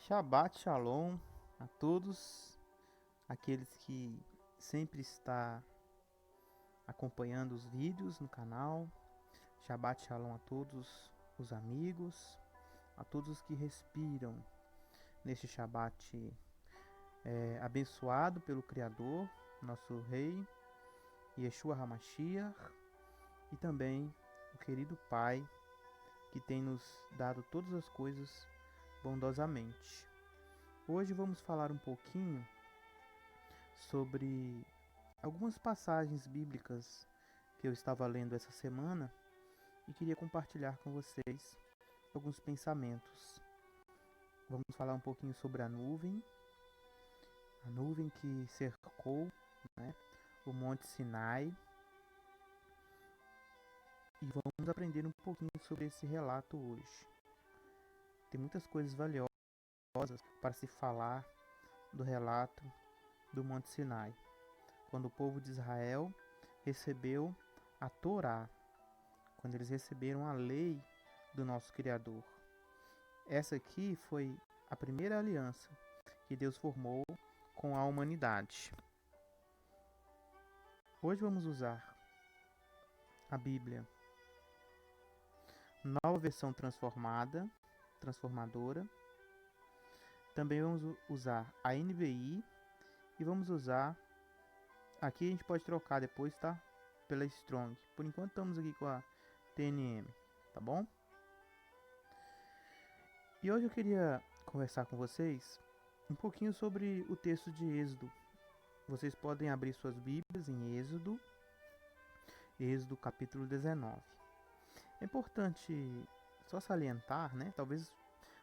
Shabbat Shalom a todos aqueles que sempre está acompanhando os vídeos no canal. Shabbat Shalom a todos os amigos, a todos os que respiram neste Shabbat abençoado pelo Criador, nosso Rei, Yeshua HaMashiach, e também o querido Pai que tem nos dado todas as coisas bondosamente. Hoje vamos falar um pouquinho sobre algumas passagens bíblicas que eu estava lendo essa semana e queria compartilhar com vocês alguns pensamentos. Vamos falar um pouquinho sobre a nuvem que cercou, né, o Monte Sinai, e vamos aprender um pouquinho sobre esse relato hoje. Tem muitas coisas valiosas para se falar do relato do Monte Sinai, quando o povo de Israel recebeu a Torá, quando eles receberam a lei do nosso Criador. Essa aqui foi a primeira aliança que Deus formou com a humanidade. Hoje vamos usar a Bíblia, nova versão transformadora. Também vamos usar a NVI e vamos usar, aqui a gente pode trocar depois, tá? Pela Strong. Por enquanto estamos aqui com a TNM, tá bom? E hoje eu queria conversar com vocês um pouquinho sobre o texto de Êxodo. Vocês podem abrir suas Bíblias em Êxodo capítulo 19. É importante só salientar, né? Talvez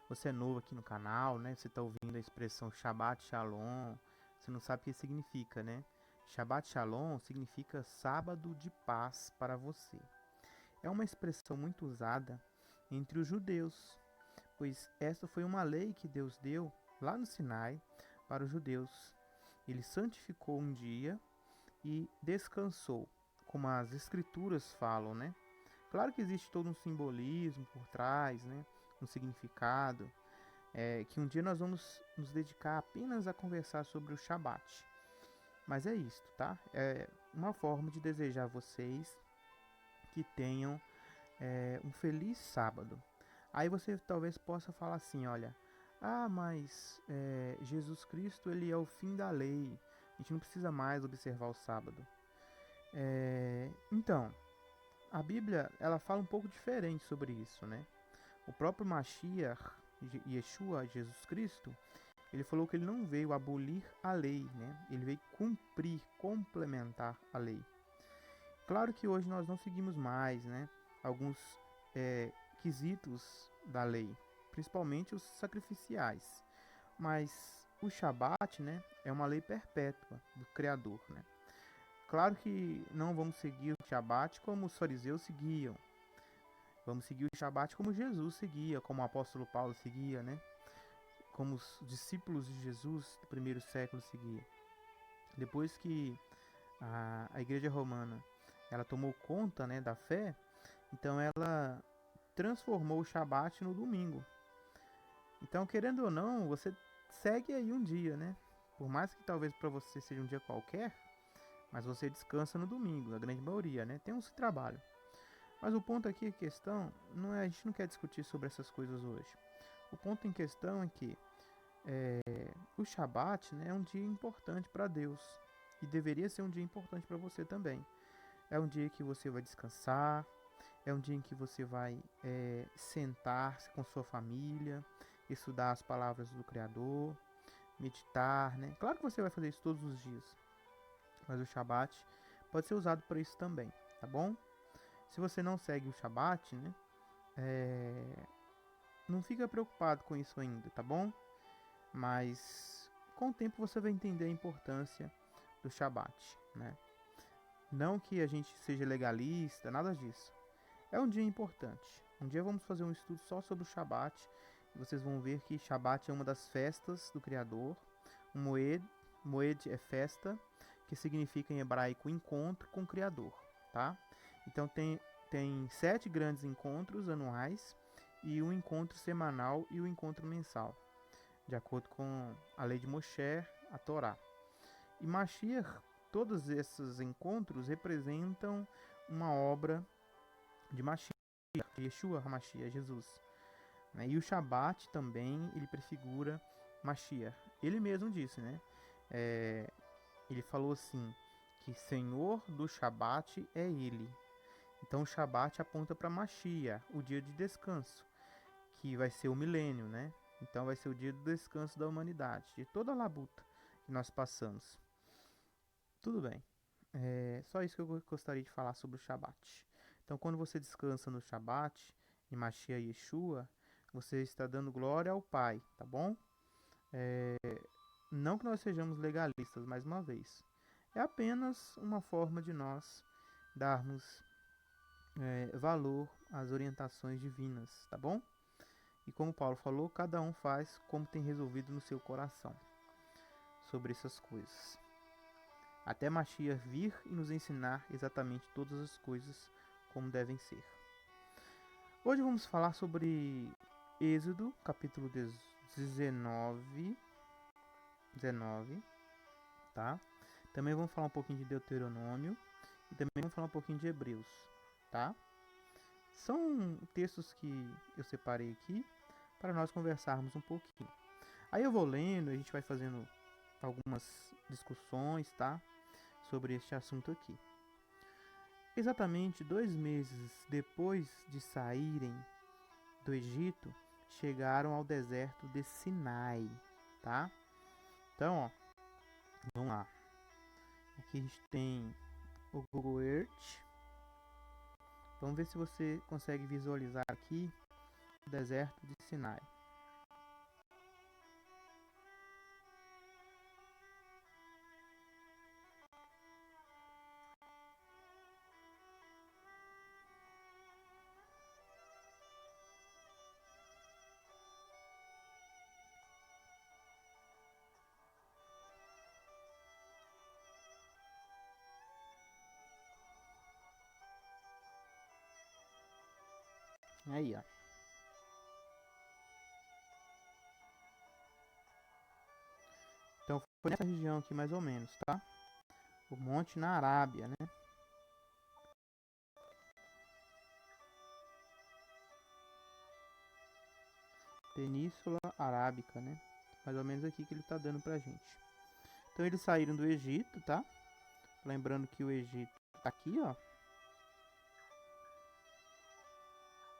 você é novo aqui no canal, né? Você está ouvindo a expressão Shabbat Shalom, você não sabe o que significa, né? Shabbat Shalom significa sábado de paz para você. É uma expressão muito usada entre os judeus, pois esta foi uma lei que Deus deu lá no Sinai para os judeus. Ele santificou um dia e descansou, como as escrituras falam, né? Claro que existe todo um simbolismo por trás, né? Um significado, que um dia nós vamos nos dedicar apenas a conversar sobre o Shabat. Mas é isto, tá? É uma forma de desejar a vocês que tenham um feliz sábado. Aí você talvez possa falar assim, olha, mas Jesus Cristo, ele é o fim da lei, a gente não precisa mais observar o sábado. Então, a Bíblia, ela fala um pouco diferente sobre isso, né? O próprio Mashiach, Yeshua, Jesus Cristo, ele falou que ele não veio abolir a lei, né? Ele veio cumprir, complementar a lei. Claro que hoje nós não seguimos mais, né, alguns quesitos da lei, principalmente os sacrificiais. Mas o Shabat, né, é uma lei perpétua do Criador, né? Claro que não vamos seguir o Shabat como os fariseus seguiam. Vamos seguir o Shabat como Jesus seguia, como o apóstolo Paulo seguia, né? Como os discípulos de Jesus do primeiro século seguiam. Depois que a igreja romana ela tomou conta, né, da fé, então ela transformou o Shabat no domingo. Então, querendo ou não, você segue aí um dia, né? Por mais que talvez para você seja um dia qualquer, mas você descansa no domingo, a grande maioria, né? Tem uns que trabalham. Mas o ponto aqui, a questão, não é, a gente não quer discutir sobre essas coisas hoje. O ponto em questão é que o Shabat, né, é um dia importante para Deus e deveria ser um dia importante para você também. É um dia que você vai descansar, é um dia em que você vai sentar-se com sua família, estudar as palavras do Criador, meditar, né? Claro que você vai fazer isso todos os dias, mas o Shabat pode ser usado para isso também, tá bom? Se você não segue o Shabat, né? Não fica preocupado com isso ainda, tá bom? Mas com o tempo você vai entender a importância do Shabat, né? Não que a gente seja legalista, nada disso. É um dia importante. Um dia vamos fazer um estudo só sobre o Shabat. E vocês vão ver que Shabat é uma das festas do Criador. O Moed é festa, que significa em hebraico encontro com o Criador, tá? Então tem 7 grandes encontros anuais e um encontro semanal e um encontro mensal. de acordo com a lei de Moshe, a Torá. E Mashiach, todos esses encontros representam uma obra de Mashiach, de Yeshua HaMashiach, Jesus. Né? E o Shabat também, ele prefigura Mashiach. Ele mesmo disse, né? Ele falou assim, que Senhor do Shabat é Ele. Então o Shabat aponta para Mashiach, o dia de descanso, que vai ser o milênio, né? Então vai ser o dia do descanso da humanidade, de toda a labuta que nós passamos. Tudo bem. Só isso que eu gostaria de falar sobre o Shabat. Então quando você descansa no Shabat, em Mashiach Yeshua, você está dando glória ao Pai, tá bom? Não que nós sejamos legalistas, mais uma vez. É apenas uma forma de nós darmos valor às orientações divinas, tá bom? E como Paulo falou, cada um faz como tem resolvido no seu coração sobre essas coisas. Até Mashiach vir e nos ensinar exatamente todas as coisas como devem ser. Hoje vamos falar sobre Êxodo, capítulo 19, tá? Também vamos falar um pouquinho de Deuteronômio e também vamos falar um pouquinho de Hebreus, tá? São textos que eu separei aqui para nós conversarmos um pouquinho. Aí eu vou lendo, a gente vai fazendo algumas discussões, tá? Sobre este assunto aqui. Exatamente 2 meses depois de saírem do Egito, chegaram ao deserto de Sinai, tá? Então, ó, vamos lá. Aqui a gente tem o Google Earth. Vamos ver se você consegue visualizar aqui o deserto de Sinai. Aí, ó. Então foi nessa região aqui mais ou menos, tá? O monte na Arábia, né? Península Arábica, né? Mais ou menos aqui que ele tá dando pra gente. Então eles saíram do Egito, tá? Lembrando que o Egito tá aqui, ó.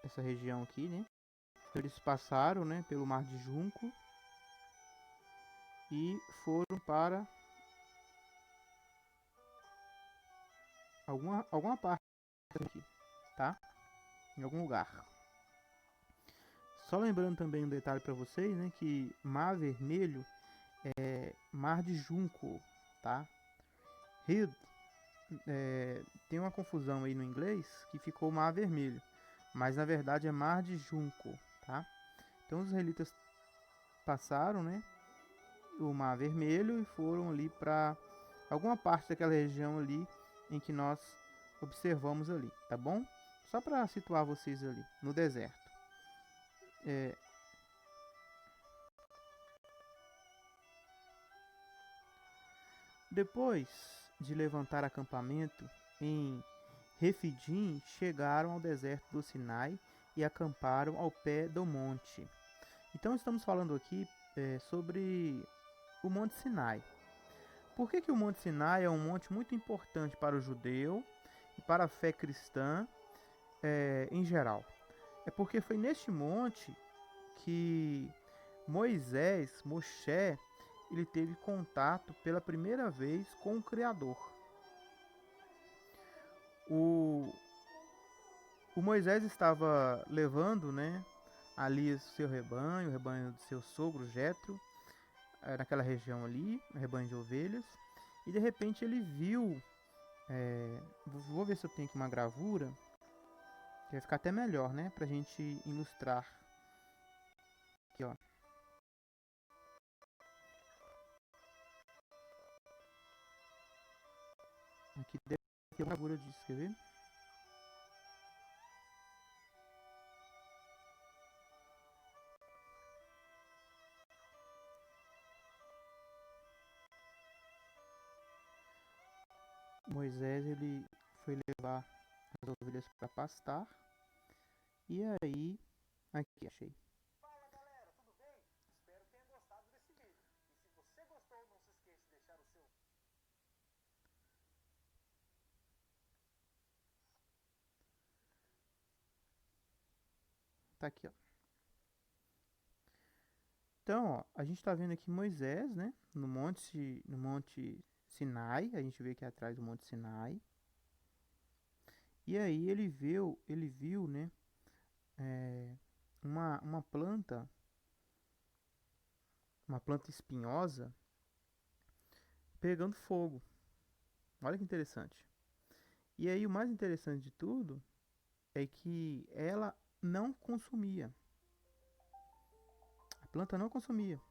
Essa região aqui, né? Então eles passaram, né, pelo Mar de Junco e foram para alguma parte aqui, tá? Em algum lugar. Só lembrando também um detalhe para vocês, né, que Mar Vermelho é Mar de Junco, tá? Rio tem uma confusão aí no inglês que ficou Mar Vermelho, mas na verdade é Mar de Junco, tá? Então os israelitas passaram, né, o Mar Vermelho e foram ali para alguma parte daquela região ali em que nós observamos ali, tá bom? Só para situar vocês ali no deserto. Depois de levantar acampamento em Refidim, chegaram ao deserto do Sinai e acamparam ao pé do monte. Então estamos falando aqui sobre o Monte Sinai. Por que o Monte Sinai é um monte muito importante para o judeu e para a fé cristã em geral? É porque foi neste monte que Moshe, ele teve contato pela primeira vez com o Criador. O Moisés estava levando, né, ali o seu rebanho, o rebanho do seu sogro Jetro, naquela região ali, o rebanho de ovelhas, e de repente ele viu, vou ver se eu tenho aqui uma gravura, que vai ficar até melhor, né, pra gente ilustrar. Aqui, ó. Aqui deve ter uma gravura disso, quer ver? Moisés ele foi levar as ovelhas para pastar. E aí, aqui achei. Fala galera, tudo bem? Espero que tenham gostado desse vídeo. E se você gostou, não se esqueça de deixar o seu. Tá aqui, ó. Então, ó, a gente tá vendo aqui Moisés, né? No monte Sinai. A gente vê aqui atrás do Monte Sinai. E aí ele viu, né? é, uma planta espinhosa pegando fogo. Olha que interessante. E aí o mais interessante de tudo é que ela não consumia. A planta não consumia.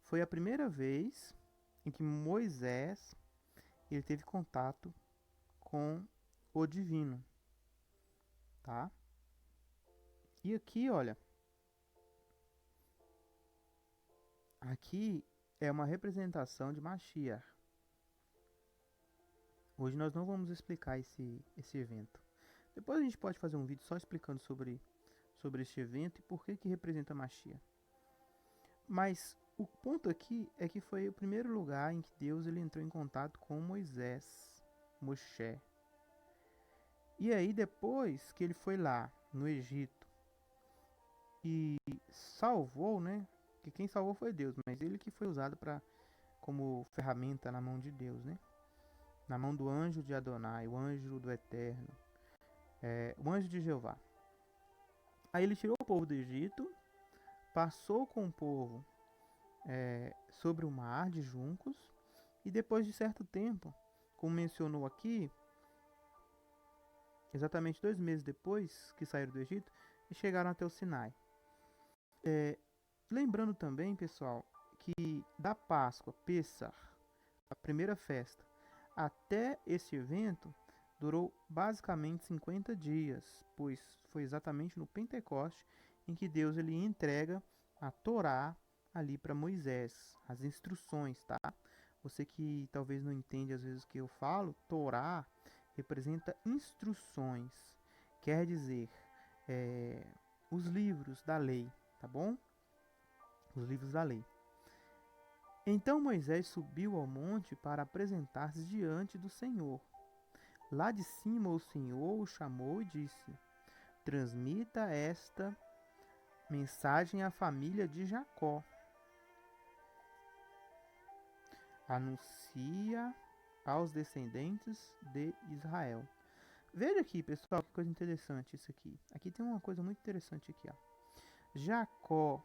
Foi a primeira vez em que Moisés ele teve contato com o divino, tá? E aqui, olha, aqui é uma representação de Mashiach. Hoje nós não vamos explicar esse evento. Depois a gente pode fazer um vídeo só explicando sobre este evento e por que que representa Mashiach. Mas o ponto aqui é que foi o primeiro lugar em que Deus ele entrou em contato com Moisés, Moshe. E aí depois que ele foi lá no Egito e salvou, né? Que quem salvou foi Deus, mas ele que foi usado para como ferramenta na mão de Deus, né? Na mão do anjo de Adonai, o anjo do Eterno, o anjo de Jeová. Aí ele tirou o povo do Egito, passou com o povo sobre o mar de juncos, e depois de certo tempo, como mencionou aqui, exatamente 2 meses depois que saíram do Egito, e chegaram até o Sinai. Lembrando também, pessoal, que da Páscoa, Pessah, a primeira festa, até esse evento, durou basicamente 50 dias, pois foi exatamente no Pentecoste em que Deus ele entrega a Torá ali para Moisés, as instruções, tá? Você que talvez não entende às vezes o que eu falo, Torá representa instruções, quer dizer, os livros da lei, tá bom? Os livros da lei. Então Moisés subiu ao monte para apresentar-se diante do Senhor. Lá de cima o Senhor o chamou e disse: Transmita esta mensagem à família de Jacó. Anuncia aos descendentes de Israel. Veja aqui, pessoal, que coisa interessante isso aqui. Aqui tem uma coisa muito interessante aqui, ó. Jacó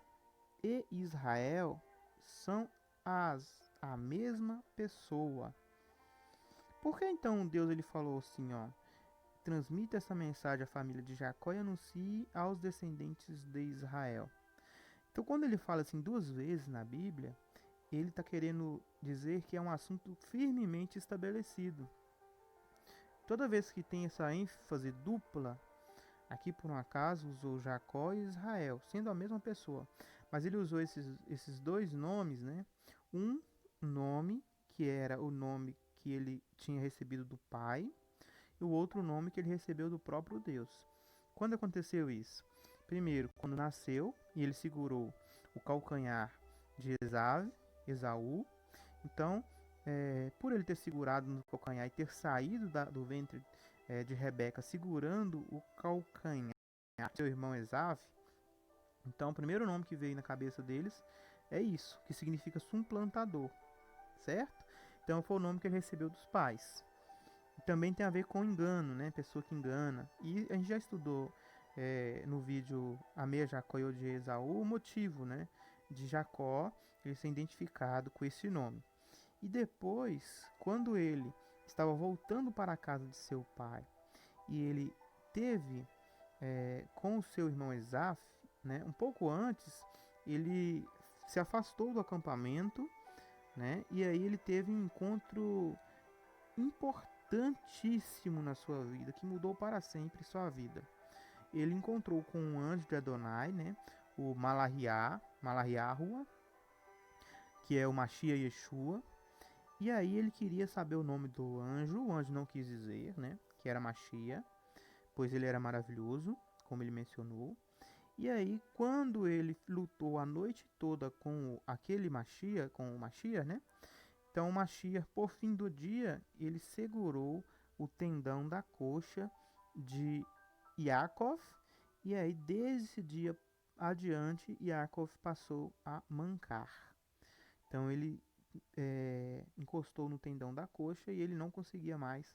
e Israel são a mesma pessoa. Por que então Deus ele falou assim, ó? Transmita essa mensagem à família de Jacó e anuncie aos descendentes de Israel. Então, quando ele fala assim 2 vezes na Bíblia, ele está querendo dizer que é um assunto firmemente estabelecido. Toda vez que tem essa ênfase dupla, aqui por um acaso usou Jacó e Israel, sendo a mesma pessoa. Mas ele usou esses dois nomes, né? Um nome que era o nome que ele tinha recebido do pai, e o outro nome que ele recebeu do próprio Deus. Quando aconteceu isso? Primeiro, quando nasceu e ele segurou o calcanhar de Esaú. Então, por ele ter segurado no calcanhar e ter saído do ventre de Rebeca segurando o calcanhar do seu irmão Esav, então o primeiro nome que veio na cabeça deles é isso, que significa suplantador, certo? Então foi o nome que ele recebeu dos pais. Também tem a ver com engano, né? Pessoa que engana. E a gente já estudou no vídeo Amei Jacó e Odiei Esaú o motivo, né? De Jacó ele ser identificado com esse nome. E depois, quando ele estava voltando para a casa de seu pai e ele teve com o seu irmão Esaf, né? Um pouco antes, ele se afastou do acampamento, né? E aí ele teve um encontro importantíssimo na sua vida, que mudou para sempre sua vida. Ele encontrou com um anjo de Adonai, né? O Malahiahua, que é o Mashiach Yeshua. E aí ele queria saber o nome do anjo, o anjo não quis dizer, né, que era Machia, pois ele era maravilhoso, como ele mencionou. E aí, quando ele lutou a noite toda com aquele Machia, com o Machia, né? Então o Machia, por fim do dia, ele segurou o tendão da coxa de Yaakov, e aí desde esse dia adiante, Yaakov passou a mancar. Então ele encostou no tendão da coxa e ele não conseguia mais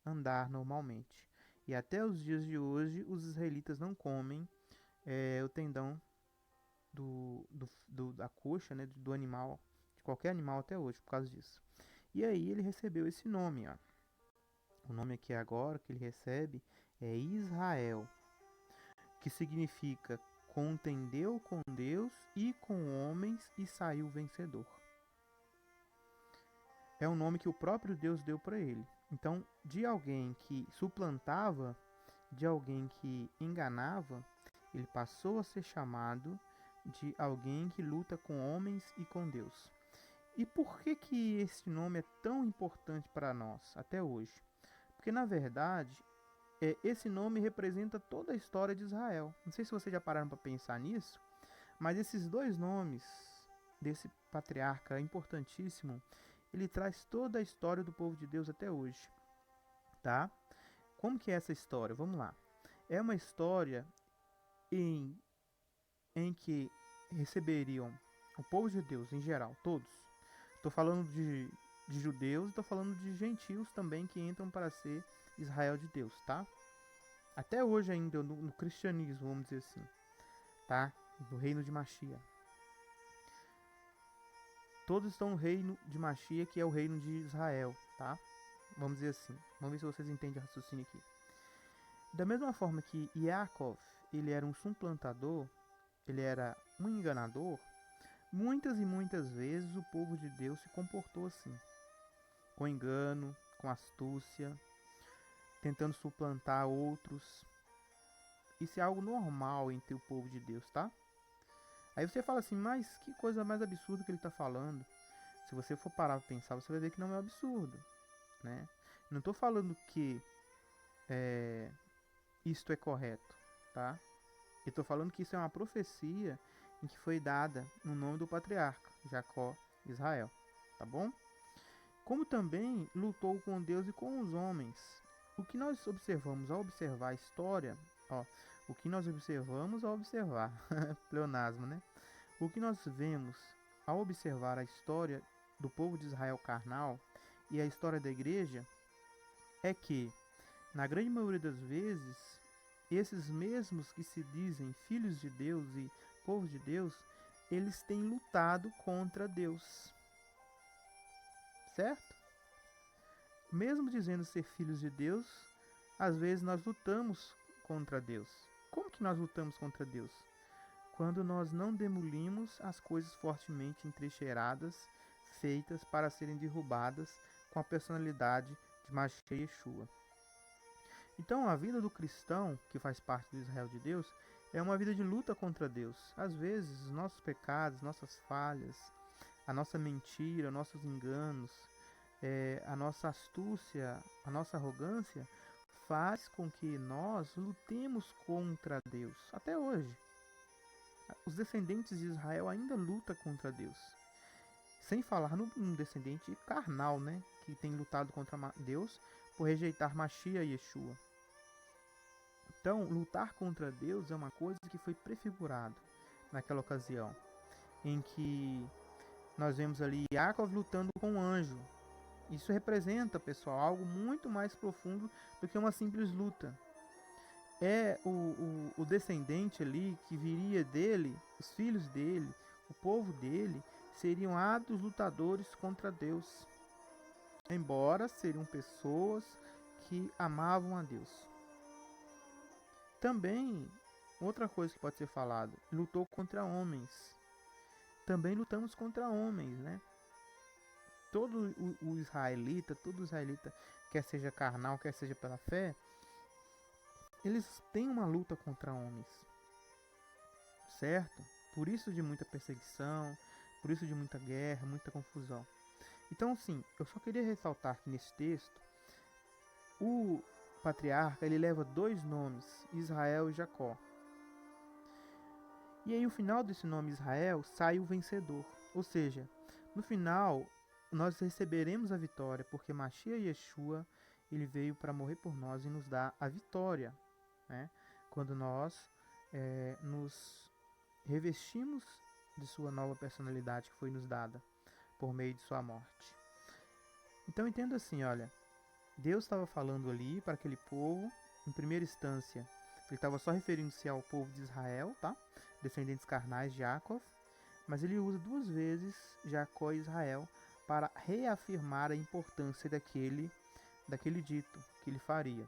andar normalmente. E até os dias de hoje, os israelitas não comem o tendão da coxa, né, do animal, de qualquer animal até hoje, por causa disso. E aí ele recebeu esse nome, ó. O nome aqui agora que ele recebe é Israel, que significa contendeu com Deus e com homens e saiu vencedor. É um nome que o próprio Deus deu para ele. Então, de alguém que suplantava, de alguém que enganava, ele passou a ser chamado de alguém que luta com homens e com Deus. E por que que esse nome é tão importante para nós até hoje? Porque na verdade, esse nome representa toda a história de Israel. Não sei se vocês já pararam para pensar nisso, mas esses dois nomes desse patriarca importantíssimo, ele traz toda a história do povo de Deus até hoje, tá? Como que é essa história? Vamos lá. É uma história em que receberiam o povo de Deus em geral, todos. Estou falando de judeus e estou falando de gentios também que entram para ser Israel de Deus, tá? Até hoje ainda no cristianismo, vamos dizer assim, tá? No reino de Machia. Todos estão no reino de Machia, que é o reino de Israel, tá? Vamos dizer assim. Vamos ver se vocês entendem o raciocínio aqui. Da mesma forma que Yaakov, ele era um suplantador, ele era um enganador, muitas e muitas vezes o povo de Deus se comportou assim, com engano, com astúcia, tentando suplantar outros. Isso é algo normal entre o povo de Deus, tá? Aí você fala assim, mas que coisa mais absurda que ele está falando. Se você for parar para pensar, você vai ver que não é um absurdo, né? Não estou falando que isto é correto, tá? Eu estou falando que isso é uma profecia em que foi dada no nome do patriarca, Jacó, Israel, tá bom? Como também lutou com Deus e com os homens. O que nós observamos ao observar a história, ó, o que nós observamos ao observar, pleonasmo, né? O que nós vemos ao observar a história do povo de Israel carnal e a história da igreja é que, na grande maioria das vezes, esses mesmos que se dizem filhos de Deus e povo de Deus, eles têm lutado contra Deus. Certo? Mesmo dizendo ser filhos de Deus, às vezes nós lutamos contra Deus. Como que nós lutamos contra Deus? Quando nós não demolimos as coisas fortemente entrincheiradas, feitas para serem derrubadas com a personalidade de Mashiach Yeshua. Então, a vida do cristão, que faz parte do Israel de Deus, é uma vida de luta contra Deus. Às vezes, os nossos pecados, nossas falhas, a nossa mentira, nossos enganos, a nossa astúcia, a nossa arrogância, faz com que nós lutemos contra Deus. Até hoje, os descendentes de Israel ainda lutam contra Deus. Sem falar num descendente carnal, né, que tem lutado contra Deus por rejeitar Mashiach e Yeshua. Então, lutar contra Deus é uma coisa que foi prefigurado naquela ocasião, em que nós vemos ali Yaakov lutando com um anjo. Isso representa, pessoal, algo muito mais profundo do que uma simples luta. É o descendente ali que viria dele, os filhos dele, o povo dele, seriam ávidos lutadores contra Deus. Embora seriam pessoas que amavam a Deus. Também, outra coisa que pode ser falado, lutou contra homens. Também lutamos contra homens, né? Todo israelita, quer seja carnal, quer seja pela fé, eles têm uma luta contra homens, certo? Por isso de muita perseguição, por isso de muita guerra, muita confusão. Então, sim, eu só queria ressaltar que nesse texto, o patriarca ele leva dois nomes, Israel e Jacó. E aí, no final desse nome Israel, sai o vencedor. Ou seja, no final, nós receberemos a vitória, porque Mashiach Yeshua, ele veio para morrer por nós e nos dar a vitória, né? Quando nós nos revestimos de sua nova personalidade que foi nos dada por meio de sua morte. Então entenda assim, olha, Deus estava falando ali para aquele povo, em primeira instância, ele estava só referindo-se ao povo de Israel, tá? Descendentes carnais de Jacó, mas ele usa duas vezes Jacó e Israel para reafirmar a importância daquele dito que ele faria.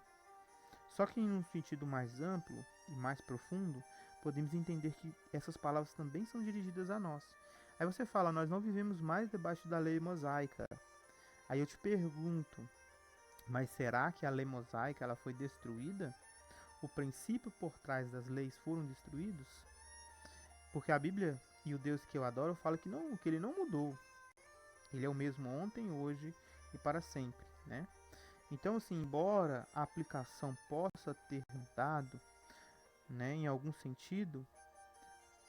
Só que em um sentido mais amplo e mais profundo, podemos entender que essas palavras também são dirigidas a nós. Aí você fala, nós não vivemos mais debaixo da lei mosaica. Aí eu te pergunto, mas será que a lei mosaica ela foi destruída? O princípio por trás das leis foram destruídos? Porque a Bíblia e o Deus que eu adoro fala que não, que ele não mudou. Ele é o mesmo ontem, hoje e para sempre, né? Então, assim, embora a aplicação possa ter mudado, né, em algum sentido,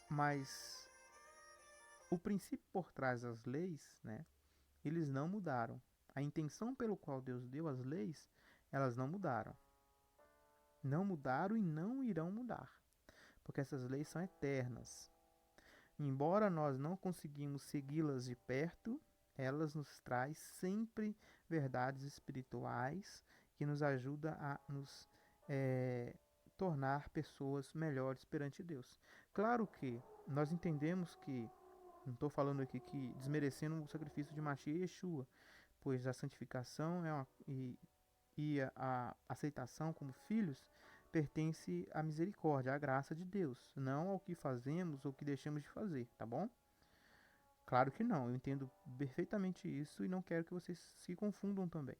mas o princípio por trás das leis, né, eles não mudaram. A intenção pelo qual Deus deu as leis, elas não mudaram. Não mudaram e não irão mudar, porque essas leis são eternas. Embora nós não conseguimos segui-las de perto, elas nos traz sempre verdades espirituais que nos ajudam a nos tornar pessoas melhores perante Deus. Claro que nós entendemos que, não estou falando aqui que desmerecendo o sacrifício de Mashiach e Yeshua, pois a santificação e a aceitação como filhos pertence à misericórdia, à graça de Deus, não ao que fazemos ou que deixamos de fazer, tá bom? Claro que não, eu entendo perfeitamente isso e não quero que vocês se confundam também.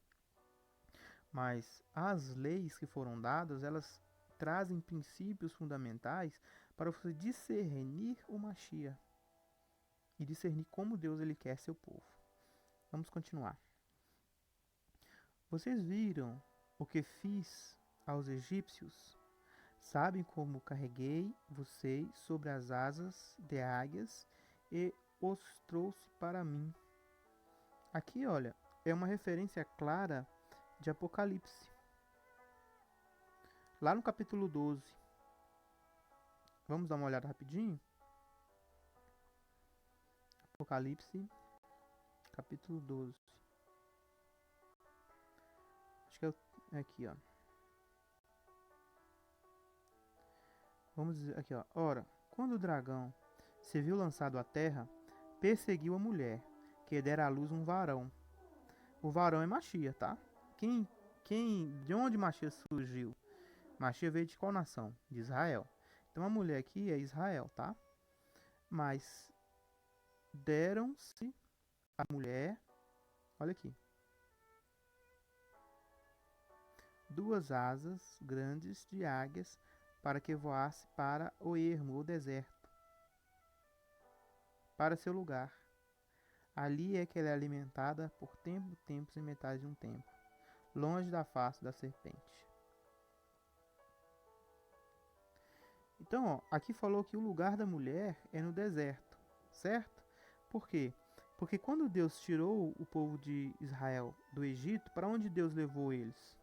Mas as leis que foram dadas, elas trazem princípios fundamentais para você discernir o Mashiach e discernir como Deus ele quer seu povo. Vamos continuar. Vocês viram o que fiz aos egípcios? Sabem como carreguei vocês sobre as asas de águias e os trouxe para mim. Aqui, olha, é uma referência clara de Apocalipse. Lá no capítulo 12. Vamos dar uma olhada rapidinho? Apocalipse, capítulo 12. Acho que é aqui, ó. Vamos dizer aqui, ó. Ora, quando o dragão se viu lançado à terra, perseguiu a mulher, que dera à luz um varão. O varão é Mashiach, tá? De onde Mashiach surgiu? Mashiach veio de qual nação? De Israel. Então a mulher aqui é Israel, tá? Mas deram-se a mulher, olha aqui, duas asas grandes de águias para que voasse para o ermo, o deserto, para seu lugar. Ali é que ela é alimentada por tempos e metade de um tempo, longe da face da serpente. Então, ó, aqui falou que o lugar da mulher é no deserto, certo? Por quê? Porque quando Deus tirou o povo de Israel do Egito, para onde Deus levou eles?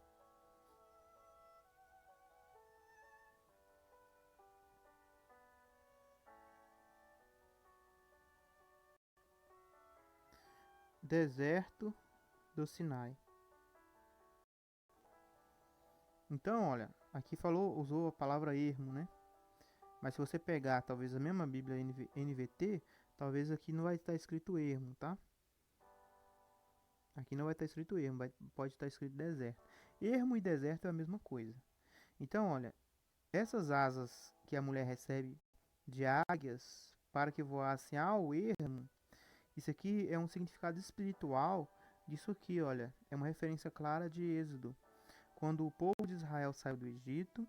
Deserto do Sinai. Então, olha, aqui usou a palavra ermo, né? Mas se você pegar talvez a mesma Bíblia NVT, talvez aqui não vai estar escrito ermo, tá? Aqui não vai estar escrito ermo, pode estar escrito deserto. Ermo e deserto é a mesma coisa. Então, olha, essas asas que a mulher recebe de águias para que voassem ao ermo, isso aqui é um significado espiritual disso aqui, olha. É uma referência clara de Êxodo. Quando o povo de Israel saiu do Egito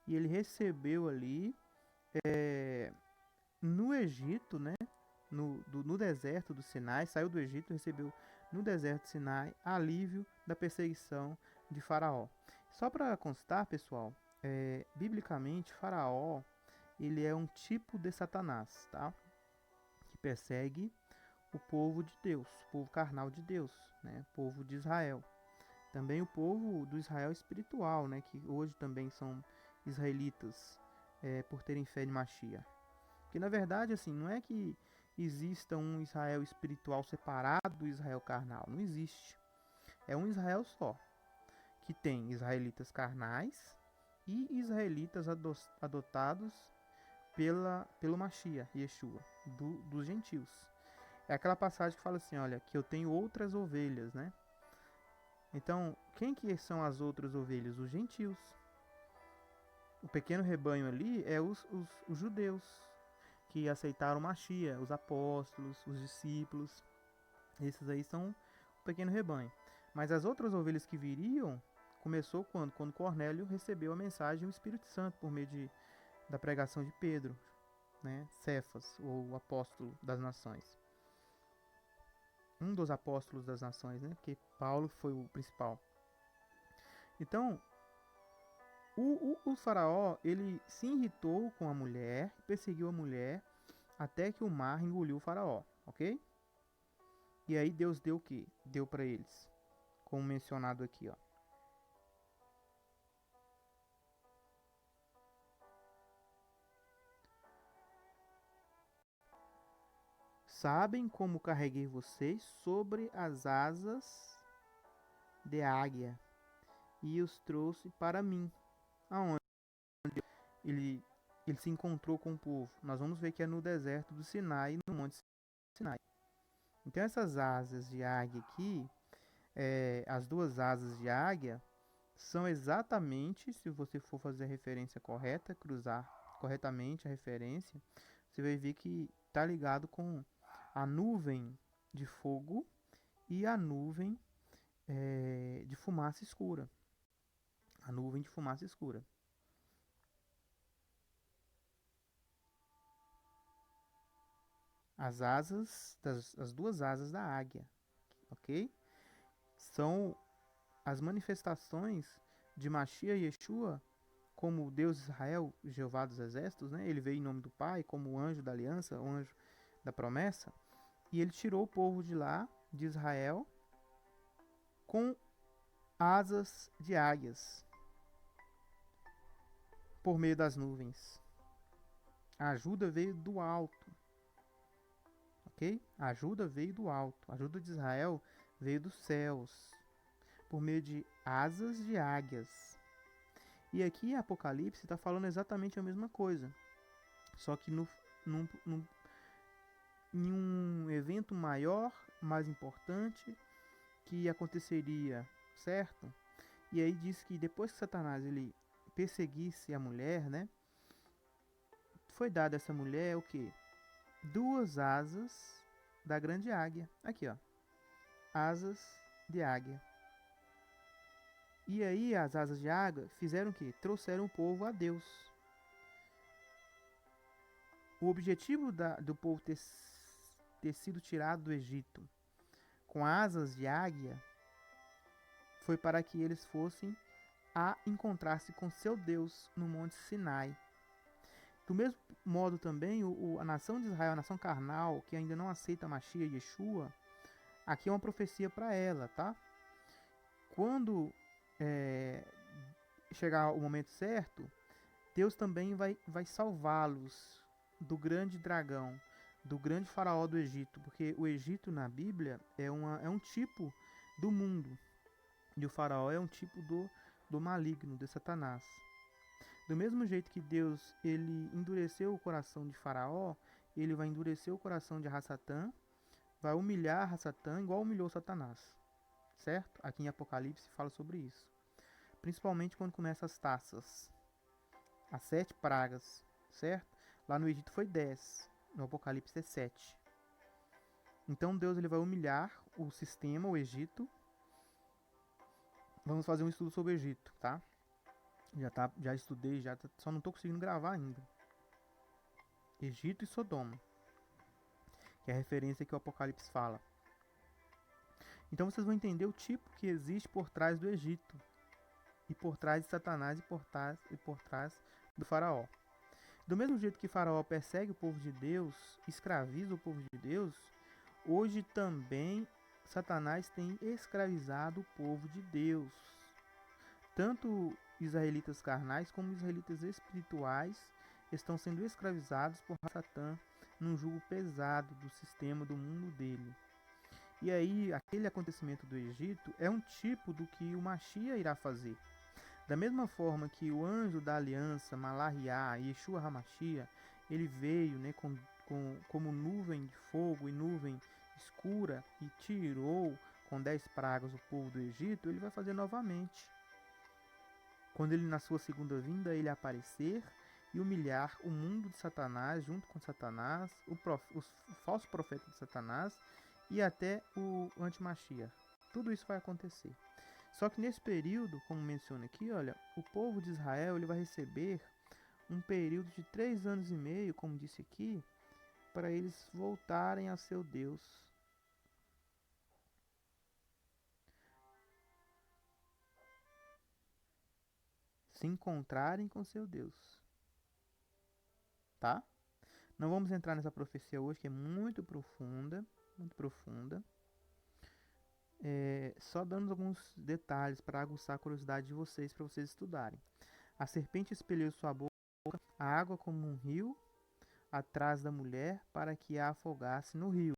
e ele recebeu ali no Egito, né? No deserto do Sinai, saiu do Egito, recebeu no deserto de Sinai, alívio da perseguição de Faraó. Só para constar, pessoal, biblicamente, Faraó ele é um tipo de Satanás, tá? Que persegue o povo de Deus, o povo carnal de Deus, né? O povo de Israel. Também o povo do Israel espiritual, né? Que hoje também são israelitas, por terem fé em Mashiach. Porque na verdade, assim, não é que exista um Israel espiritual separado do Israel carnal. Não existe. É um Israel só, que tem israelitas carnais e israelitas adotados pelo Mashiach, Yeshua, dos gentios. É aquela passagem que fala assim, olha, que eu tenho outras ovelhas, né? Então, quem que são as outras ovelhas? Os gentios. O pequeno rebanho ali é os judeus, que aceitaram Mashiach, os apóstolos, os discípulos. Esses aí são o pequeno rebanho. Mas as outras ovelhas que viriam, começou quando? Quando Cornélio recebeu a mensagem do Espírito Santo por meio da pregação de Pedro, né? Cefas, ou apóstolo das nações. Um dos apóstolos das nações, né? Porque Paulo foi o principal. Então, o faraó, ele se irritou com a mulher, perseguiu a mulher, até que o mar engoliu o faraó, ok? E aí Deus deu o quê? Deu para eles, como mencionado aqui, ó. Sabem como carreguei vocês sobre as asas de águia e os trouxe para mim. Aonde ele, ele se encontrou com o povo? Nós vamos ver que é no deserto do Sinai, no Monte Sinai. Então essas asas de águia aqui, as duas asas de águia, são exatamente, se você for fazer a referência correta, cruzar corretamente a referência, você vai ver que está ligado com a nuvem de fogo e a nuvem de fumaça escura. A nuvem de fumaça escura. As asas, as duas asas da águia, ok? São as manifestações de Mashiach Yeshua como Deus de Israel, Jeová dos Exércitos, né? Ele veio em nome do Pai como o anjo da aliança, o anjo da promessa, e ele tirou o povo de lá, de Israel, com asas de águias, por meio das nuvens. A ajuda veio do alto, ok? A ajuda veio do alto. A ajuda de Israel veio dos céus, por meio de asas de águias. E aqui em Apocalipse está falando exatamente a mesma coisa, só que em um evento maior, mais importante, que aconteceria, certo? E aí diz que depois que Satanás ele perseguisse a mulher, né? Foi dado a essa mulher o que? Duas asas da grande águia. Aqui, ó. Asas de águia. E aí as asas de águia fizeram o quê? Trouxeram o povo a Deus. O objetivo do povo ter sido tirado do Egito com asas de águia foi para que eles fossem a encontrar-se com seu Deus no Monte Sinai. Do mesmo modo também, a nação de Israel, a nação carnal, que ainda não aceita Mashiach Yeshua, aqui é uma profecia para ela, tá? Quando chegar o momento certo, Deus também vai salvá-los do grande dragão, do grande faraó do Egito, porque o Egito na Bíblia é um tipo do mundo, e o faraó é um tipo do maligno, de Satanás. Do mesmo jeito que Deus ele endureceu o coração de Faraó, ele vai endurecer o coração de Rassatã, vai humilhar Rassatã igual humilhou Satanás, certo? Aqui em Apocalipse fala sobre isso. Principalmente quando começam as taças, as 7 pragas, certo? Lá no Egito foi 10, no Apocalipse é 7. Então Deus ele vai humilhar o sistema, o Egito. Vamos fazer um estudo sobre o Egito, tá? Já estudei, só não estou conseguindo gravar ainda. Egito e Sodoma, que é a referência que o Apocalipse fala. Então vocês vão entender o tipo que existe por trás do Egito, e por trás de Satanás, e por trás do faraó. Do mesmo jeito que Faraó persegue o povo de Deus, escraviza o povo de Deus, hoje também Satanás tem escravizado o povo de Deus. Tanto israelitas carnais como israelitas espirituais estão sendo escravizados por Satã num jugo pesado do sistema do mundo dele. E aí, aquele acontecimento do Egito é um tipo do que o Mashiach irá fazer. Da mesma forma que o anjo da aliança, Malahiá, Yeshua HaMashiach, ele veio, né, como nuvem de fogo e nuvem escura e tirou com 10 pragas o povo do Egito, ele vai fazer novamente. Quando ele, na sua segunda vinda, ele aparecer e humilhar o mundo de Satanás, junto com Satanás, os falsos profetas de Satanás e até o antimachia. Tudo isso vai acontecer. Só que nesse período, como menciona aqui, olha, o povo de Israel ele vai receber um período de 3 anos e meio, como disse aqui, para eles voltarem a seu Deus. Se encontrarem com seu Deus. Tá? Não vamos entrar nessa profecia hoje, que é muito profunda, muito profunda. Só dando alguns detalhes para aguçar a curiosidade de vocês, para vocês estudarem. A serpente espelhou sua boca, a água como um rio, atrás da mulher, para que a afogasse no rio.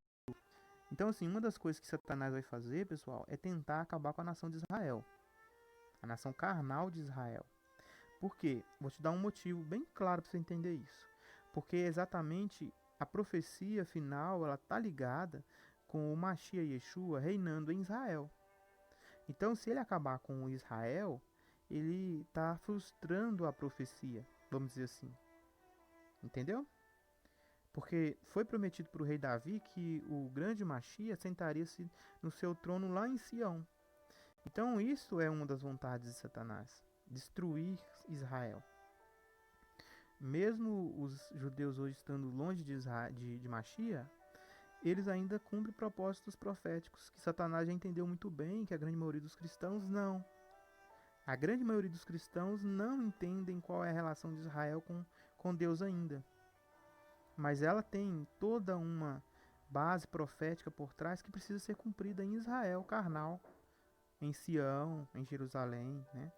Então, assim, uma das coisas que Satanás vai fazer, pessoal, é tentar acabar com a nação de Israel. A nação carnal de Israel. Por quê? Vou te dar um motivo bem claro para você entender isso. Porque exatamente a profecia final, ela tá ligada com o Mashiach Yeshua reinando em Israel. Então, se ele acabar com o Israel, ele está frustrando a profecia, vamos dizer assim. Entendeu? Porque foi prometido para o rei Davi que o grande Mashiach sentaria-se no seu trono lá em Sião. Então, isso é uma das vontades de Satanás, destruir Israel. Mesmo os judeus hoje estando longe de Mashiach, eles ainda cumprem propósitos proféticos que Satanás já entendeu muito bem, que a grande maioria dos cristãos não. A grande maioria dos cristãos não entendem qual é a relação de Israel com Deus ainda. Mas ela tem toda uma base profética por trás que precisa ser cumprida em Israel carnal, em Sião, em Jerusalém, né?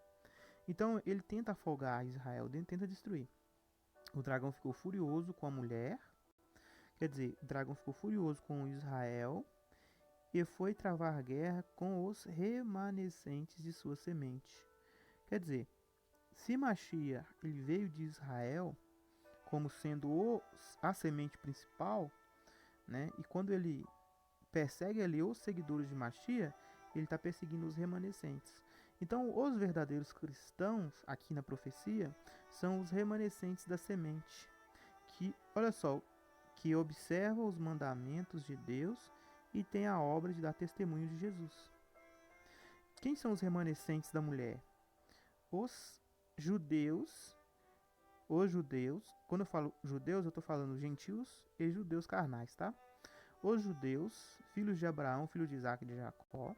Então ele tenta afogar Israel, tenta destruir. O dragão ficou furioso com a mulher, quer dizer, o dragão ficou furioso com Israel e foi travar guerra com os remanescentes de sua semente. Quer dizer, se Mashiach ele veio de Israel como sendo a semente principal, né? E quando ele persegue ali os seguidores de Mashiach, ele está perseguindo os remanescentes. Então, os verdadeiros cristãos, aqui na profecia, são os remanescentes da semente, que, olha só, que observam os mandamentos de Deus e tem a obra de dar testemunho de Jesus. Quem são os remanescentes da mulher? Os judeus, quando eu falo judeus, eu estou falando gentios e judeus carnais, tá? Os judeus, filhos de Abraão, filhos de Isaac e de Jacó,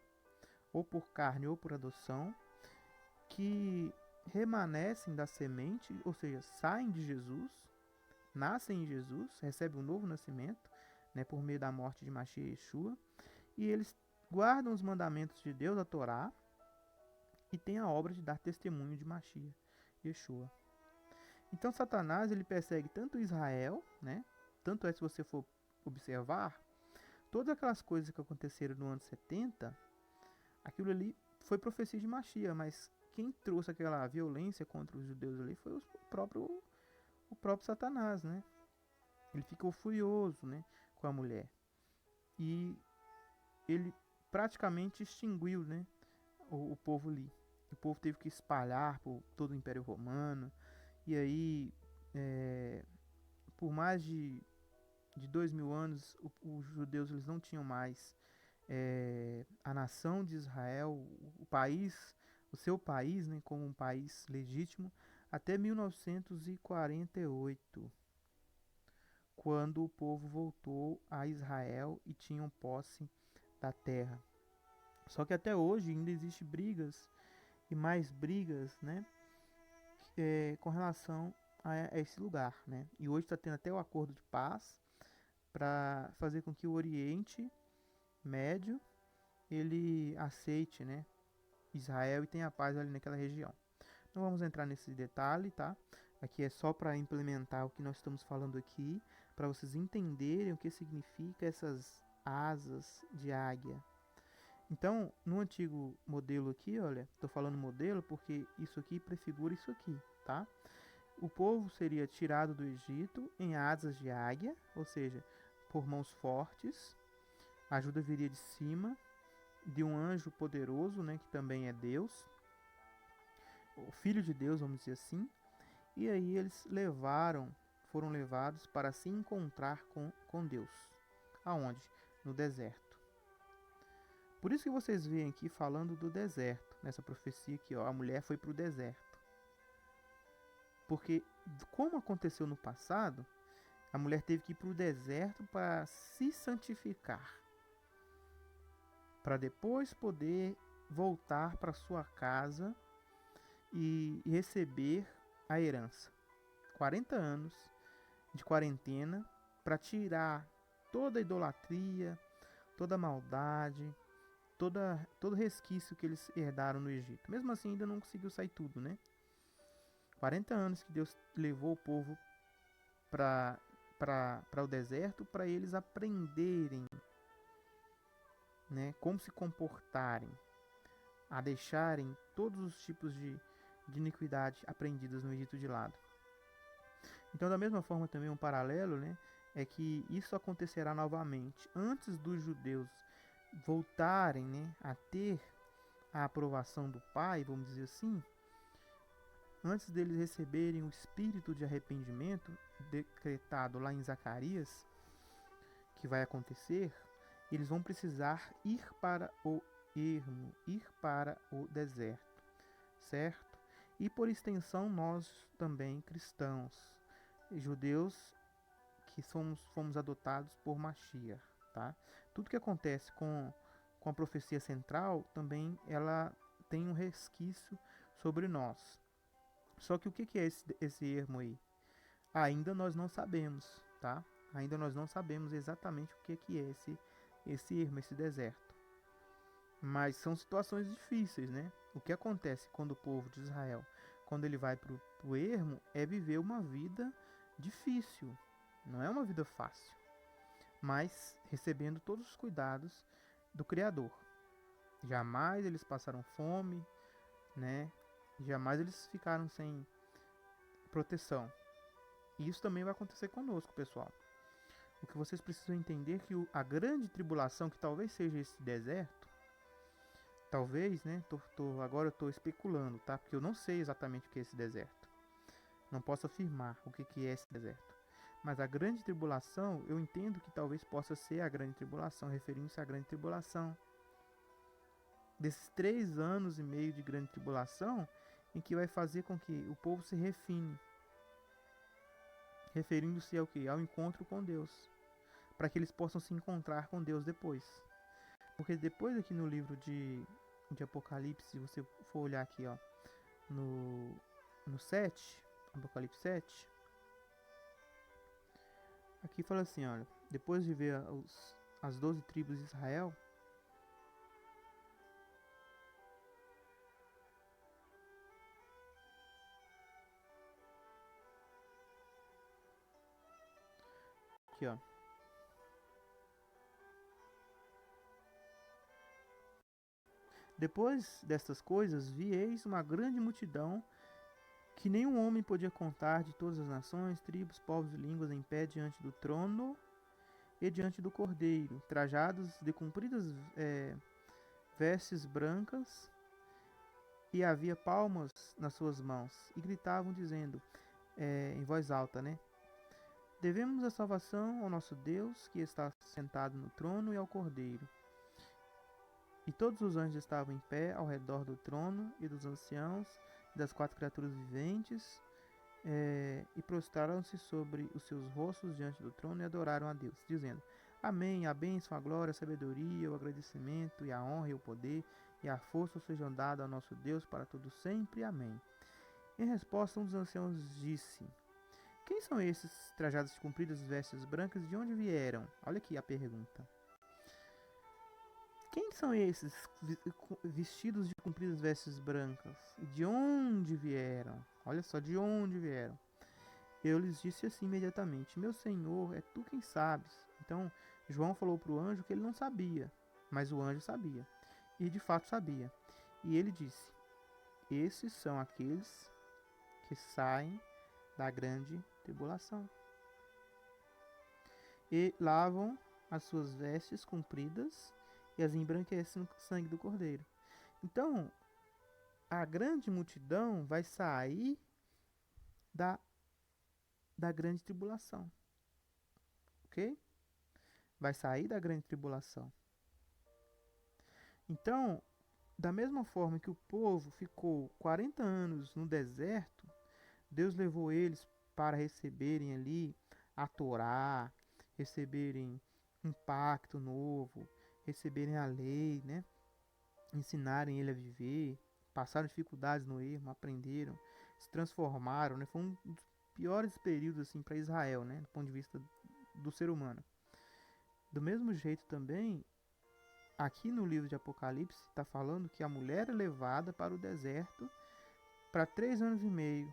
ou por carne ou por adoção, que remanescem da semente, ou seja, saem de Jesus, nascem em Jesus, recebem um novo nascimento, né, por meio da morte de Mashiach Yeshua, e eles guardam os mandamentos de Deus, a Torá, e têm a obra de dar testemunho de Mashiach Yeshua. Então Satanás ele persegue tanto Israel, né? Tanto é, se você for observar, todas aquelas coisas que aconteceram no ano 70, aquilo ali foi profecia de Mashiach, mas quem trouxe aquela violência contra os judeus ali foi o próprio Satanás, né? Ele ficou furioso, né, com a mulher. E ele praticamente extinguiu, né, o povo ali. O povo teve que espalhar por todo o Império Romano. E aí, por mais de 2000 anos, os judeus eles não tinham mais a nação de Israel, o país, o seu país, né, como um país legítimo, até 1948, quando o povo voltou a Israel e tinham posse da terra. Só que até hoje ainda existe brigas e mais brigas, né, com relação a esse lugar, né? E hoje está tendo até o acordo de paz para fazer com que o Oriente Médio ele aceite, né, Israel e tenha paz ali naquela região. Não vamos entrar nesse detalhe, tá? Aqui é só para implementar o que nós estamos falando aqui, para vocês entenderem o que significa essas asas de águia. Então, no antigo modelo aqui, olha, estou falando modelo porque isso aqui prefigura isso aqui, tá? O povo seria tirado do Egito em asas de águia, ou seja, por mãos fortes. A ajuda viria de cima, de um anjo poderoso, né, que também é Deus, o Filho de Deus, vamos dizer assim. E aí eles foram levados para se encontrar com Deus. Aonde? No deserto. Por isso que vocês veem aqui falando do deserto, nessa profecia aqui, ó, a mulher foi para o deserto. Porque, como aconteceu no passado, a mulher teve que ir para o deserto para se santificar, para depois poder voltar para sua casa e receber a herança. 40 anos de quarentena para tirar toda a idolatria, toda a maldade, todo resquício que eles herdaram no Egito. Mesmo assim, ainda não conseguiu sair tudo, né? 40 anos que Deus levou o povo para o deserto para eles aprenderem, né, como se comportarem, a deixarem todos os tipos de iniquidade aprendidas no Egito de lado. Então, da mesma forma, também um paralelo, né, é que isso acontecerá novamente antes dos judeus voltarem, né, a ter a aprovação do Pai, vamos dizer assim. Antes deles receberem o espírito de arrependimento decretado lá em Zacarias, que vai acontecer, eles vão precisar ir para o ermo, ir para o deserto, certo? E por extensão nós também cristãos, judeus que fomos adotados por Mashiach, tá? Tudo que acontece com a profecia central também ela tem um resquício sobre nós. Só que o que é esse ermo aí? Ainda nós não sabemos, tá? Ainda nós não sabemos exatamente o que é esse ermo, esse deserto. Mas são situações difíceis, né? O que acontece quando o povo de Israel, quando ele vai para o ermo, é viver uma vida difícil. Não é uma vida fácil, mas recebendo todos os cuidados do Criador. Jamais eles passaram fome, né? Jamais eles ficaram sem proteção. E isso também vai acontecer conosco, pessoal. O que vocês precisam entender é que a grande tribulação, que talvez seja esse deserto, talvez, né? Agora eu estou especulando, tá? Porque eu não sei exatamente o que é esse deserto. Não posso afirmar o que é esse deserto. Mas a grande tribulação, eu entendo que talvez possa ser a grande tribulação, referindo-se à grande tribulação. Desses 3 anos e meio de grande tribulação, em que vai fazer com que o povo se refine, referindo-se ao que? Ao encontro com Deus, para que eles possam se encontrar com Deus depois. Porque depois aqui no livro de Apocalipse, se você for olhar aqui, ó, no 7, Apocalipse 7, aqui fala assim, olha, depois de ver as 12 tribos de Israel, aqui, ó, depois destas coisas, vi eis uma grande multidão que nenhum homem podia contar, de todas as nações, tribos, povos e línguas, em pé diante do trono e diante do Cordeiro, trajados de compridas vestes brancas, e havia palmas nas suas mãos, e gritavam dizendo, em voz alta, né? Devemos a salvação ao nosso Deus, que está sentado no trono, e ao Cordeiro. E todos os anjos estavam em pé ao redor do trono e dos anciãos e das 4 criaturas viventes, e prostraram-se sobre os seus rostos diante do trono e adoraram a Deus, dizendo: Amém. A bênção, a glória, a sabedoria, o agradecimento e a honra e o poder e a força sejam dados ao nosso Deus para todo sempre. Amém. Em resposta, um dos anciãos disse: Quem são esses trajados de compridas vestes brancas? De onde vieram? Olha aqui a pergunta. Quem são esses vestidos de compridas vestes brancas? E de onde vieram? Olha só, de onde vieram? Eu lhes disse assim imediatamente: Meu Senhor, é tu quem sabes. Então, João falou para o anjo que ele não sabia, mas o anjo sabia. E de fato sabia. E ele disse: Esses são aqueles que saem da grande tribulação e lavam as suas vestes compridas e as embranquecem no sangue do Cordeiro. Então, a grande multidão vai sair da grande tribulação. Ok? Vai sair da grande tribulação. Então, da mesma forma que o povo ficou 40 anos no deserto, Deus levou eles para receberem ali a Torá, receberem um pacto novo, receberem a lei, né? Ensinarem ele a viver, passaram dificuldades no erro, aprenderam, se transformaram, né? Foi um dos piores períodos assim para Israel, né? Do ponto de vista do ser humano. Do mesmo jeito também, aqui no livro de Apocalipse está falando que a mulher é levada para o deserto para 3 anos e meio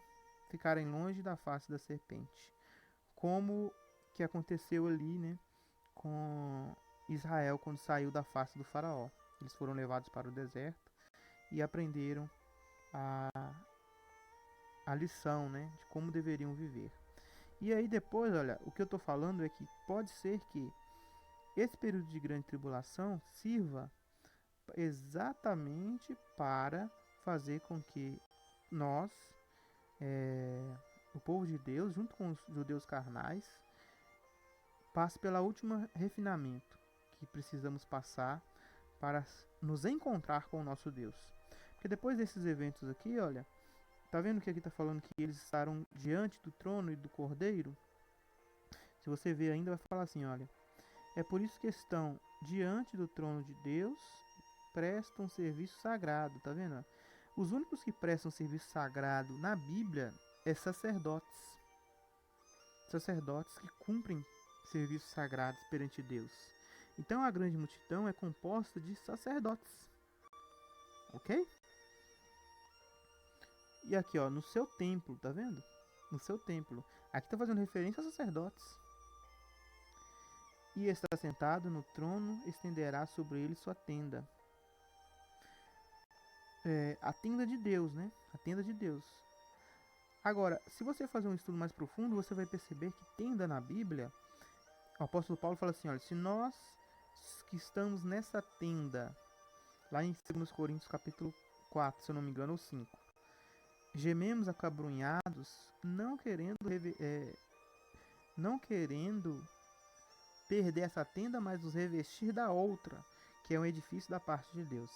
ficarem longe da face da serpente, como que aconteceu ali, né, com Israel quando saiu da face do faraó. Eles foram levados para o deserto e aprenderam a lição, né, de como deveriam viver. E aí depois, olha, o que eu estou falando é que pode ser que esse período de grande tribulação sirva exatamente para fazer com que nós, o povo de Deus, junto com os judeus carnais, passe pela última refinamento que precisamos passar para nos encontrar com o nosso Deus. Porque depois desses eventos aqui, olha, tá vendo que aqui está falando que eles estarão diante do trono e do Cordeiro? Se você ver ainda, vai falar assim, olha, é por isso que estão diante do trono de Deus, prestam serviço sagrado, tá vendo? Os únicos que prestam serviço sagrado na Bíblia é sacerdotes. Sacerdotes que cumprem serviços sagrados perante Deus. Então a grande multidão é composta de sacerdotes. Ok? E aqui, ó, no seu templo, tá vendo? No seu templo. Aqui está fazendo referência a sacerdotes. E está sentado no trono, estenderá sobre ele sua tenda. A tenda de Deus, né? A tenda de Deus. Agora, se você fazer um estudo mais profundo, você vai perceber que tenda na Bíblia, o apóstolo Paulo fala assim, olha, se nós que estamos nessa tenda, lá em 2 Coríntios capítulo 4, se eu não me engano, ou 5, gememos acabrunhados, não querendo perder essa tenda, mas nos revestir da outra, que é um edifício da parte de Deus.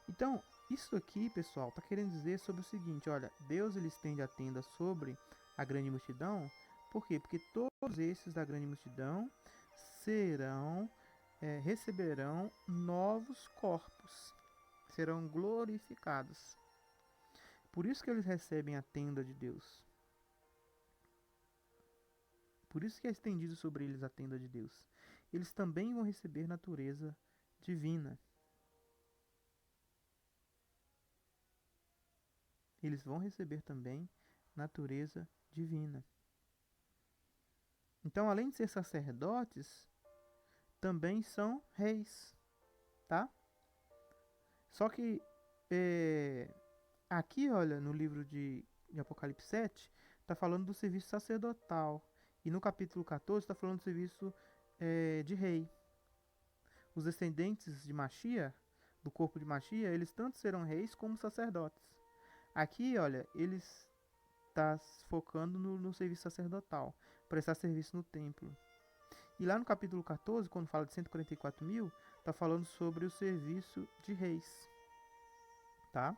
Então, isso aqui, pessoal, está querendo dizer sobre o seguinte, olha, Deus ele estende a tenda sobre a grande multidão, por quê? Porque todos esses da grande multidão receberão novos corpos, serão glorificados. Por isso que eles recebem a tenda de Deus. Por isso que é estendido sobre eles a tenda de Deus. Eles também vão receber natureza divina. Eles vão receber também natureza divina. Então, além de ser sacerdotes, também são reis, tá? Só que aqui, olha, no livro de Apocalipse 7, está falando do serviço sacerdotal. E no capítulo 14 está falando do serviço de rei. Os descendentes de Machia, do corpo de Machia, eles tanto serão reis como sacerdotes. Aqui, olha, eles está focando no serviço sacerdotal, prestar serviço no templo. E lá no capítulo 14, quando fala de 144 mil, está falando sobre o serviço de reis. Tá?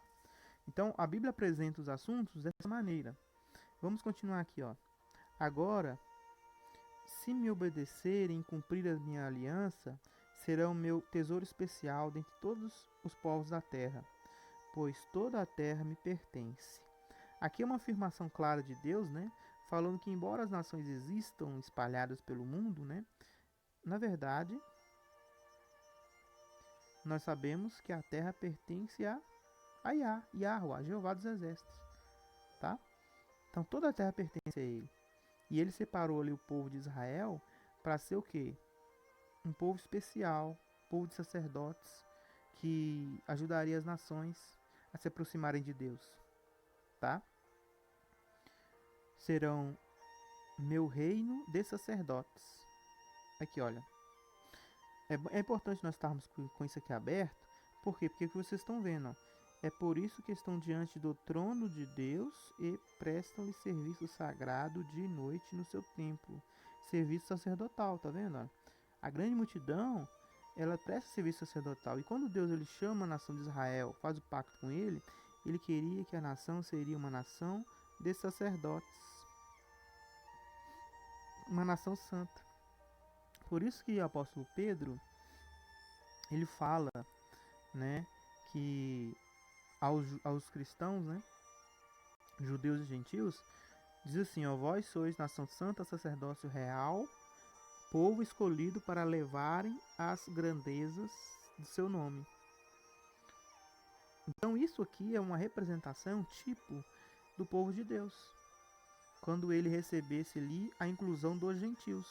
Então, a Bíblia apresenta os assuntos dessa maneira. Vamos continuar aqui, ó. Agora, se me obedecerem e cumprir a minha aliança, serão meu tesouro especial dentre todos os povos da terra, pois toda a terra me pertence. Aqui é uma afirmação clara de Deus, né? Falando que embora as nações existam espalhadas pelo mundo, né? Na verdade, nós sabemos que a terra pertence a Yahweh, a Jeová dos Exércitos, tá? Então toda a terra pertence a ele. E ele separou ali o povo de Israel para ser o quê? Um povo especial, povo de sacerdotes, que ajudaria as nações a se aproximarem de Deus, tá? Serão meu reino de sacerdotes. Aqui, olha. É importante nós estarmos com isso aqui aberto. Por quê? Porque vocês estão vendo, ó. É por isso que estão diante do trono de Deus e prestam-lhe serviço sagrado dia e noite no seu templo. Serviço sacerdotal, tá vendo? Ó? A grande multidão, ela presta serviço sacerdotal. E quando Deus ele chama a nação de Israel, faz o pacto com ele queria que a nação seria uma nação de sacerdotes. Uma nação santa. Por isso que o apóstolo Pedro, ele fala, né, que aos cristãos, né, judeus e gentios, diz assim, ó, vós sois nação santa, sacerdócio real, povo escolhido para levarem as grandezas do seu nome. Então isso aqui é uma representação, tipo, do povo de Deus, quando ele recebesse ali a inclusão dos gentios,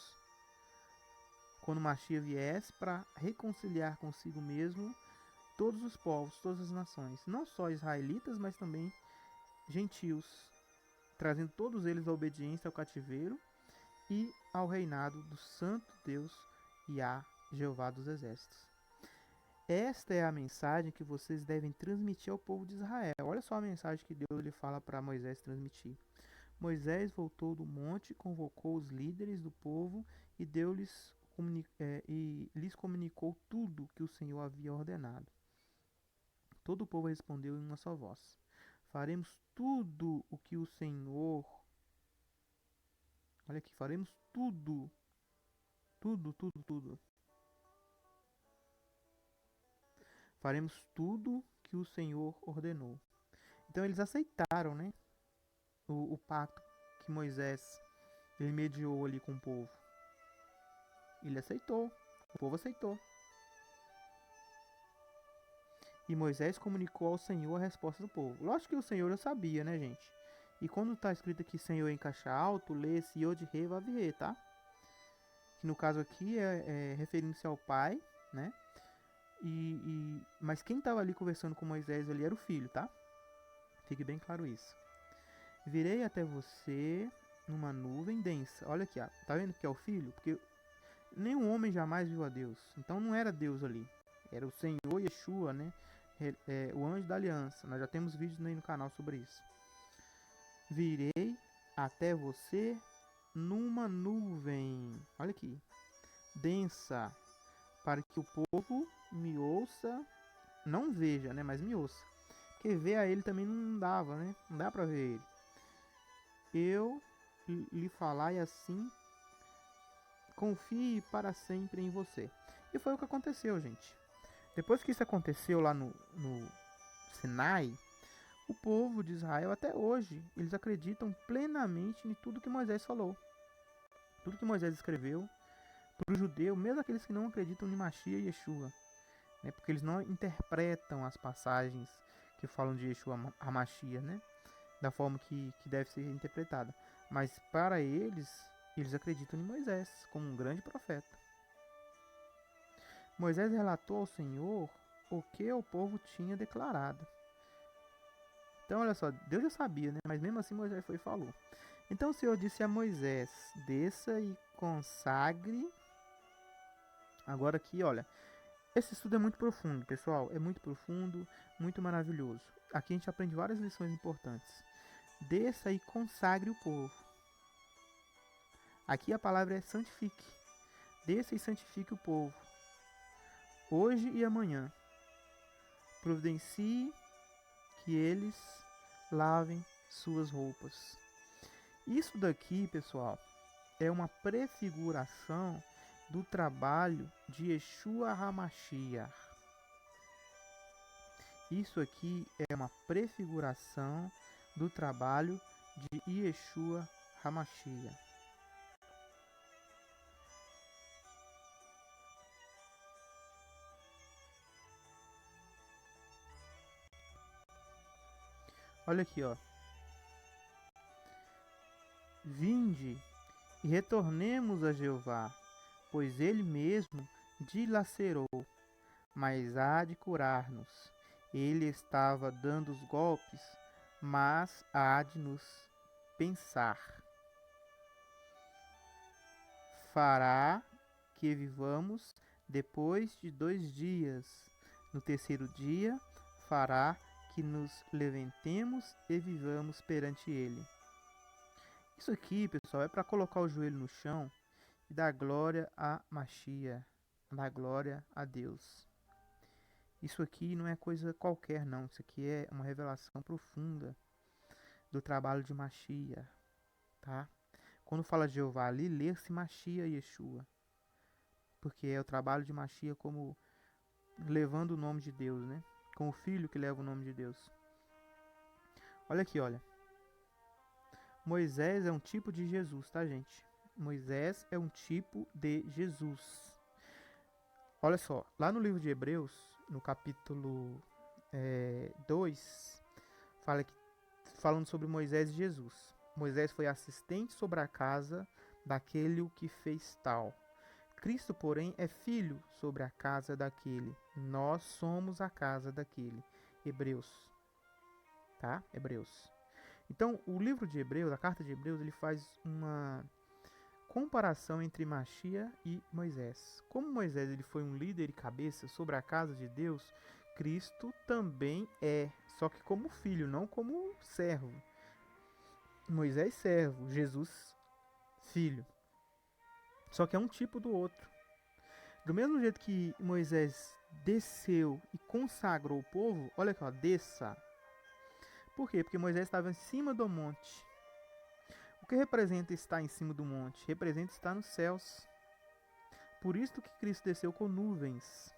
quando Mashiach viesse para reconciliar consigo mesmo todos os povos, todas as nações, não só israelitas, mas também gentios, trazendo todos eles à obediência ao cativeiro e ao reinado do Santo Deus Yah, Jeová dos Exércitos. Esta é a mensagem que vocês devem transmitir ao povo de Israel. Olha só a mensagem que Deus lhe fala para Moisés transmitir. Moisés voltou do monte, convocou os líderes do povo e lhes comunicou tudo que o Senhor havia ordenado. Todo o povo respondeu em uma só voz: faremos tudo o que o Senhor... Olha aqui, faremos tudo. Tudo. Faremos tudo que o Senhor ordenou. Então eles aceitaram, né? O pacto que Moisés ele mediou ali com o povo. Ele aceitou. O povo aceitou. E Moisés comunicou ao Senhor a resposta do povo. Lógico que o Senhor já sabia, né, gente? E quando está escrito aqui Senhor em caixa alto, lê-se Yod He Vav He, tá? Que no caso aqui é referindo-se ao pai, né? Mas quem estava ali conversando com Moisés ali era o filho, tá? Fique bem claro isso. Virei até você numa nuvem densa. Olha aqui, ó. Tá vendo que é o filho? Porque nenhum homem jamais viu a Deus. Então não era Deus ali. Era o Senhor Yeshua, né? O anjo da aliança. Nós já temos vídeos aí no canal sobre isso. Virei até você numa nuvem. Olha aqui. Densa. Para que o povo me ouça. Não veja, né? Mas me ouça. Porque ver a ele também não dava, né? Não dá pra ver ele. Eu lhe falar e assim confie para sempre em você. E foi o que aconteceu, gente. Depois que isso aconteceu lá no Sinai, o povo de Israel até hoje, eles acreditam plenamente em tudo que Moisés falou. Tudo que Moisés escreveu para o judeu, mesmo aqueles que não acreditam em Mashiach e Yeshua, né? Porque eles não interpretam as passagens que falam de Yeshua HaMashiach, né? Da forma que deve ser interpretada. Mas para eles acreditam em Moisés como um grande profeta. Moisés relatou ao Senhor o que o povo tinha declarado. Então, olha só, Deus já sabia, né? Mas mesmo assim Moisés foi e falou. Então o Senhor disse a Moisés: desça e consagre. Agora aqui, olha, esse estudo é muito profundo, pessoal. É muito profundo, muito maravilhoso. Aqui a gente aprende várias lições importantes. Desça e consagre o povo. Aqui a palavra é santifique. Desça e santifique o povo. Hoje e amanhã. Providencie que eles lavem suas roupas. Isso daqui, pessoal, é uma prefiguração do trabalho de Yeshua HaMashiach. Isso aqui é uma prefiguração do trabalho de Yeshua HaMashiach. Olha aqui, ó. Vinde e retornemos a Jeová, pois ele mesmo dilacerou, mas há de curar-nos. Ele estava dando os golpes, mas há de nos pensar. Fará que vivamos depois de 2 dias. No terceiro dia, fará que nos levantemos e vivamos perante ele. Isso aqui, pessoal, é para colocar o joelho no chão e dar glória a Mashiach, dar glória a Deus. Isso aqui não é coisa qualquer, não. Isso aqui é uma revelação profunda do trabalho de Mashiach, tá? Quando fala de Jeová ali, lê-se Mashiach Yeshua, porque é o trabalho de Mashiach como levando o nome de Deus, né? Com o filho que leva o nome de Deus. Olha aqui, olha. Moisés é um tipo de Jesus, tá, gente? Moisés é um tipo de Jesus. Olha só, lá no livro de Hebreus, no capítulo 2, falando sobre Moisés e Jesus. Moisés foi assistente sobre a casa daquele o que fez tal. Cristo, porém, é filho sobre a casa daquele. Nós somos a casa daquele. Hebreus. Tá? Hebreus. Então, o livro de Hebreus, a carta de Hebreus, ele faz uma comparação entre Mashiach e Moisés. Como Moisés ele foi um líder e cabeça sobre a casa de Deus, Cristo também é, só que como filho, não como servo. Moisés servo, Jesus filho. Só que é um tipo do outro. Do mesmo jeito que Moisés desceu e consagrou o povo, olha aqui, ó, desça. Por quê? Porque Moisés estava em cima do monte. O que representa estar em cima do monte? Representa estar nos céus. Por isso que Cristo desceu com nuvens.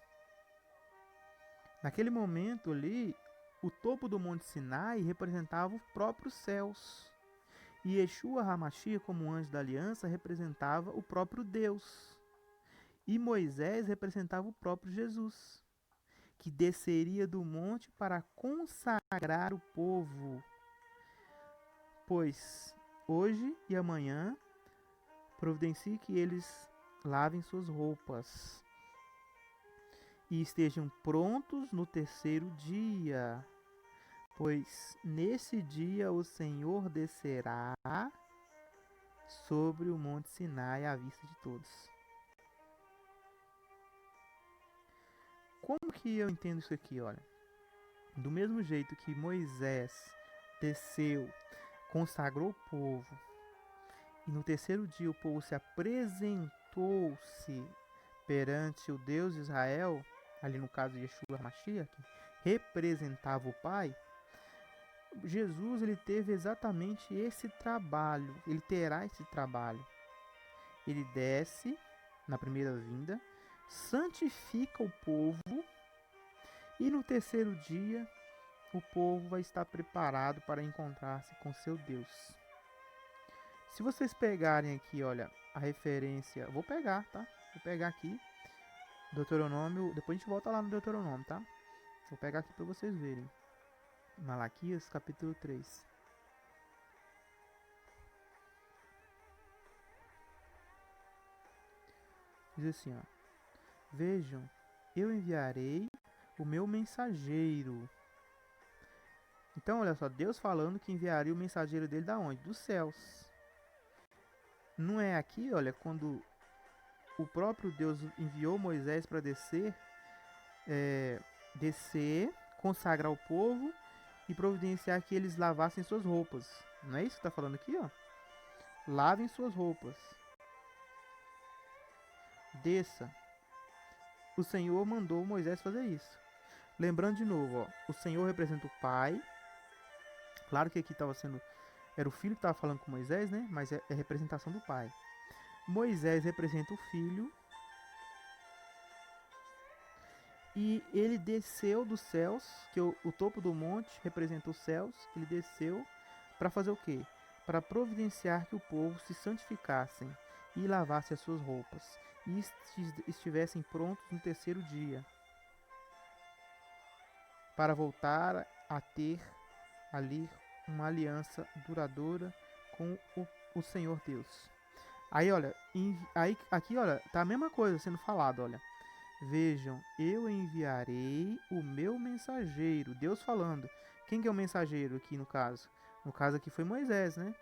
Naquele momento ali, o topo do monte Sinai representava os próprios céus. E Yeshua HaMashiach, como anjo da aliança, representava o próprio Deus. E Moisés representava o próprio Jesus, que desceria do monte para consagrar o povo. Pois hoje e amanhã providencie que eles lavem suas roupas e estejam prontos no terceiro dia, pois nesse dia o Senhor descerá sobre o monte Sinai à vista de todos. Como que eu entendo isso aqui, olha? Do mesmo jeito que Moisés desceu, consagrou o povo, e no terceiro dia o povo se apresentou-se perante o Deus de Israel, ali no caso de Yeshua Mashiach, que representava o Pai, Jesus ele teve exatamente esse trabalho, ele terá esse trabalho. Ele desce na primeira vinda, santifica o povo, e no terceiro dia o povo vai estar preparado para encontrar-se com seu Deus. Se vocês pegarem aqui, olha, a referência, vou pegar, tá? Vou pegar aqui Deuteronômio, depois a gente volta lá no Deuteronômio, tá? Vou pegar aqui para vocês verem. Malaquias, capítulo 3. Diz assim, ó: Vejam, eu enviarei o meu mensageiro. Então, olha só, Deus falando que enviaria o mensageiro dele da onde? Dos céus. Não é aqui, olha, quando o próprio Deus enviou Moisés para descer, consagrar o povo e providenciar que eles lavassem suas roupas. Não é isso que está falando aqui, ó? Lavem suas roupas. Desça. O Senhor mandou Moisés fazer isso. Lembrando de novo, ó, o Senhor representa o Pai. Claro que aqui era o filho que estava falando com Moisés, né? Mas é representação do Pai. Moisés representa o filho e ele desceu dos céus, que o topo do monte representa os céus, ele desceu para fazer o quê? Para providenciar que o povo se santificassem e lavasse as suas roupas e estivessem prontos no terceiro dia para voltar a ter ali uma aliança duradoura com o Senhor Deus. Aí, olha, aqui, olha, tá a mesma coisa sendo falado, olha. Vejam, eu enviarei o meu mensageiro. Deus falando. Quem que é o mensageiro aqui no caso? No caso aqui foi Moisés, né?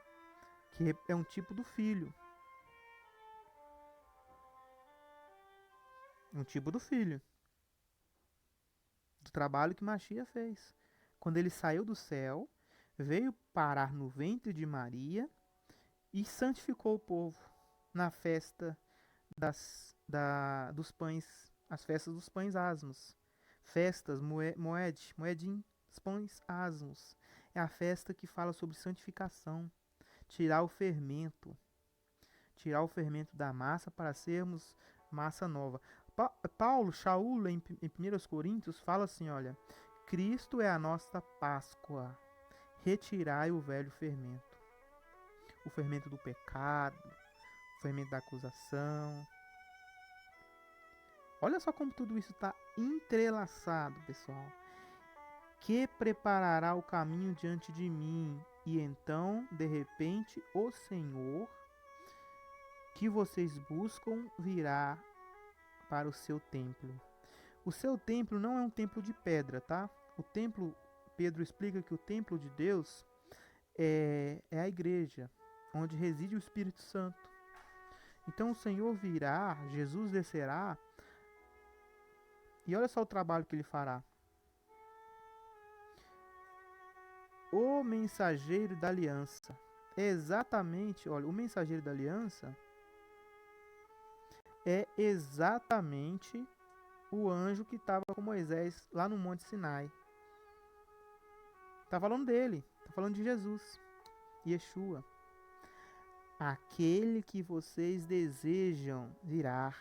Que é um tipo do filho. Um tipo do filho. Do trabalho que Machia fez. Quando ele saiu do céu, veio parar no ventre de Maria e santificou o povo na festa dos pães, as festas dos pães asmos. Festas, moedim, os pães asmos. É a festa que fala sobre santificação, tirar o fermento da massa para sermos massa nova. Paulo, Shaul, em 1 Coríntios, fala assim, olha, Cristo é a nossa Páscoa, retirai o velho fermento. O fermento do pecado, o fermento da acusação. Olha só como tudo isso está entrelaçado, pessoal. Que preparará o caminho diante de mim, e então, de repente, o Senhor, que vocês buscam, virá para o seu templo. O seu templo não é um templo de pedra, tá? O templo, Pedro explica que o templo de Deus é a igreja, onde reside o Espírito Santo. Então o Senhor virá, Jesus descerá, e olha só o trabalho que ele fará. O mensageiro da aliança. É exatamente, olha, o mensageiro da aliança é exatamente o anjo que estava com Moisés lá no Monte Sinai. Está falando dele, está falando de Jesus, Yeshua. Aquele que vocês desejam virá.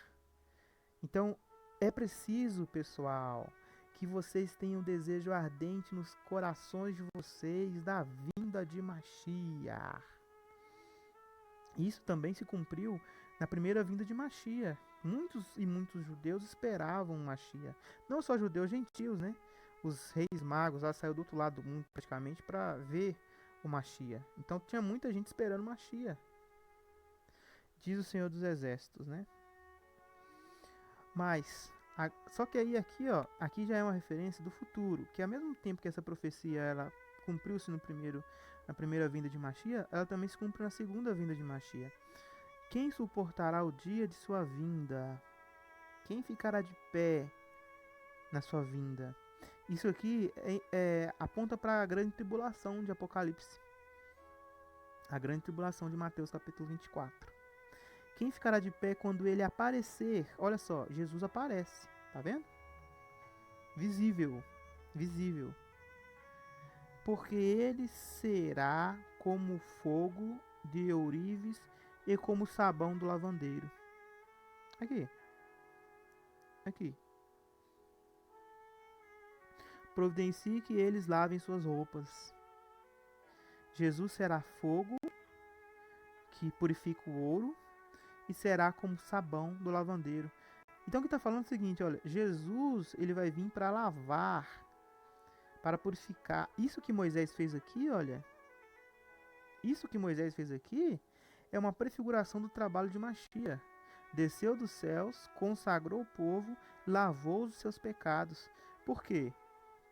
Então, é preciso, pessoal, que vocês tenham desejo ardente nos corações de vocês da vinda de Mashiach. Isso também se cumpriu na primeira vinda de Mashiach. Muitos judeus esperavam Mashiach. Não só judeus, gentios, né? Os reis magos lá saíram do outro lado do mundo praticamente para ver o Mashiach. Então tinha muita gente esperando Mashiach. Diz o Senhor dos Exércitos, né? Mas, só que aí aqui já é uma referência do futuro, que ao mesmo tempo que essa profecia ela cumpriu-se na primeira vinda de Mashiach, ela também se cumpre na segunda vinda de Mashiach. Quem suportará o dia de sua vinda? Quem ficará de pé na sua vinda? Isso aqui aponta para a grande tribulação de Apocalipse. A grande tribulação de Mateus capítulo 24. Quem ficará de pé quando ele aparecer? Olha só, Jesus aparece, tá vendo? Visível. Porque ele será como fogo de ourives e como sabão do lavandeiro. Aqui. Providencie que eles lavem suas roupas. Jesus será fogo que purifica o ouro e será como sabão do lavandeiro. Então o que está falando é o seguinte, olha, Jesus ele vai vir para lavar, para purificar. Isso que Moisés fez aqui, olha, é uma prefiguração do trabalho de Mashiach. Desceu dos céus, consagrou o povo, lavou os seus pecados. Por quê?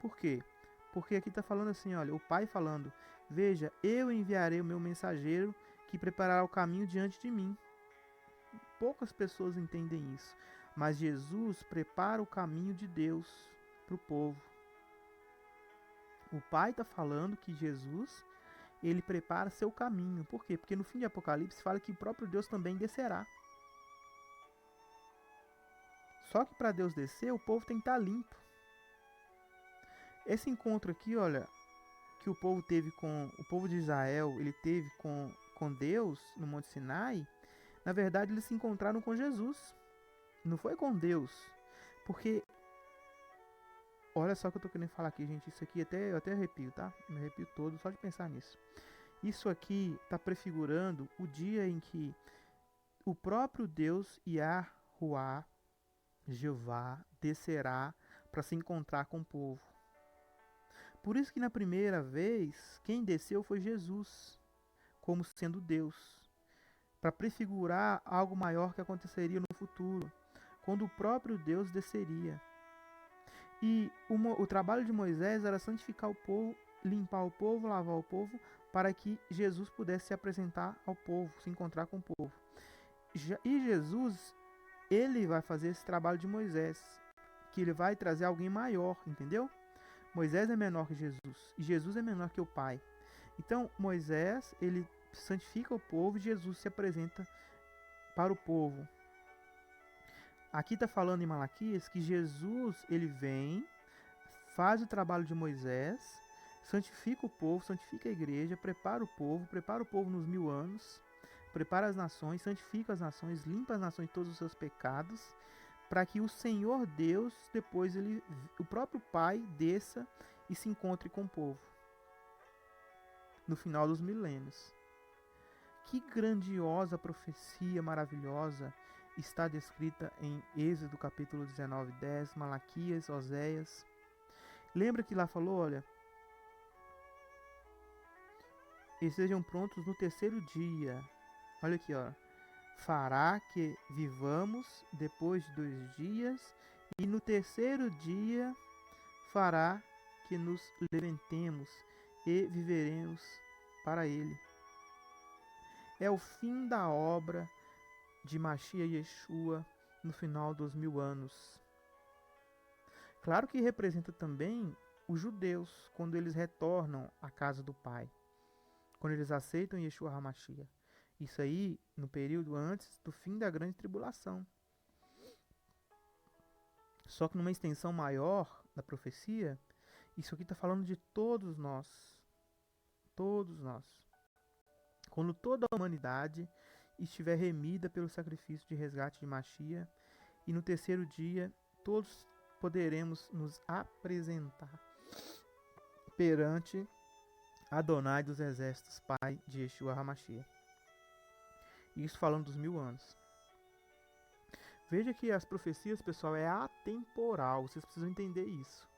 Porque aqui está falando assim, olha, o Pai falando, veja, eu enviarei o meu mensageiro que preparará o caminho diante de mim. Poucas pessoas entendem isso, mas Jesus prepara o caminho de Deus para o povo. O Pai está falando que Jesus, ele prepara seu caminho. Por quê? Porque no fim de Apocalipse fala que o próprio Deus também descerá. Só que para Deus descer, o povo tem que estar limpo. Esse encontro aqui, olha, que o povo de Israel, ele teve com Deus no Monte Sinai, Na verdade, eles se encontraram com Jesus, não foi com Deus. Porque, olha só o que eu tô querendo falar aqui, gente. Isso aqui eu até arrepio, tá? Me arrepio todo só de pensar nisso. Isso aqui está prefigurando o dia em que o próprio Deus Yahuwah, Jeová, descerá para se encontrar com o povo. Por isso que na primeira vez, quem desceu foi Jesus, como sendo Deus, para prefigurar algo maior que aconteceria no futuro, quando o próprio Deus desceria. E o trabalho de Moisés era santificar o povo, limpar o povo, lavar o povo, para que Jesus pudesse se apresentar ao povo, se encontrar com o povo. E Jesus, ele vai fazer esse trabalho de Moisés, que ele vai trazer alguém maior, entendeu? Moisés é menor que Jesus, e Jesus é menor que o Pai. Então, Moisés, ele santifica o povo e Jesus se apresenta para o povo. Aqui está falando em Malaquias que Jesus, ele vem, faz o trabalho de Moisés, santifica o povo, santifica a igreja, prepara o povo nos 1000 anos, prepara as nações, santifica as nações, limpa as nações de todos os seus pecados, para que o Senhor Deus, depois o próprio Pai, desça e se encontre com o povo no final dos milênios. Que grandiosa profecia maravilhosa está descrita em Êxodo capítulo 19, 10, Malaquias, Oséias. Lembra que lá falou, olha, e sejam prontos no terceiro dia. Olha aqui, ó. Fará que vivamos depois de 2 dias, e no terceiro dia fará que nos levantemos e viveremos para ele. É o fim da obra de Mashiach Yeshua no final dos 1000 anos. Claro que representa também os judeus quando eles retornam à casa do Pai, quando eles aceitam Yeshua HaMashiach. Isso aí no período antes do fim da grande tribulação. Só que numa extensão maior da profecia, isso aqui está falando de todos nós. Todos nós. Quando toda a humanidade estiver remida pelo sacrifício de resgate de Mashiach, e no terceiro dia todos poderemos nos apresentar perante Adonai dos Exércitos, Pai de Yeshua HaMashiach. Isso falando dos 1000 anos. Veja que as profecias, pessoal, é atemporal. Vocês precisam entender isso.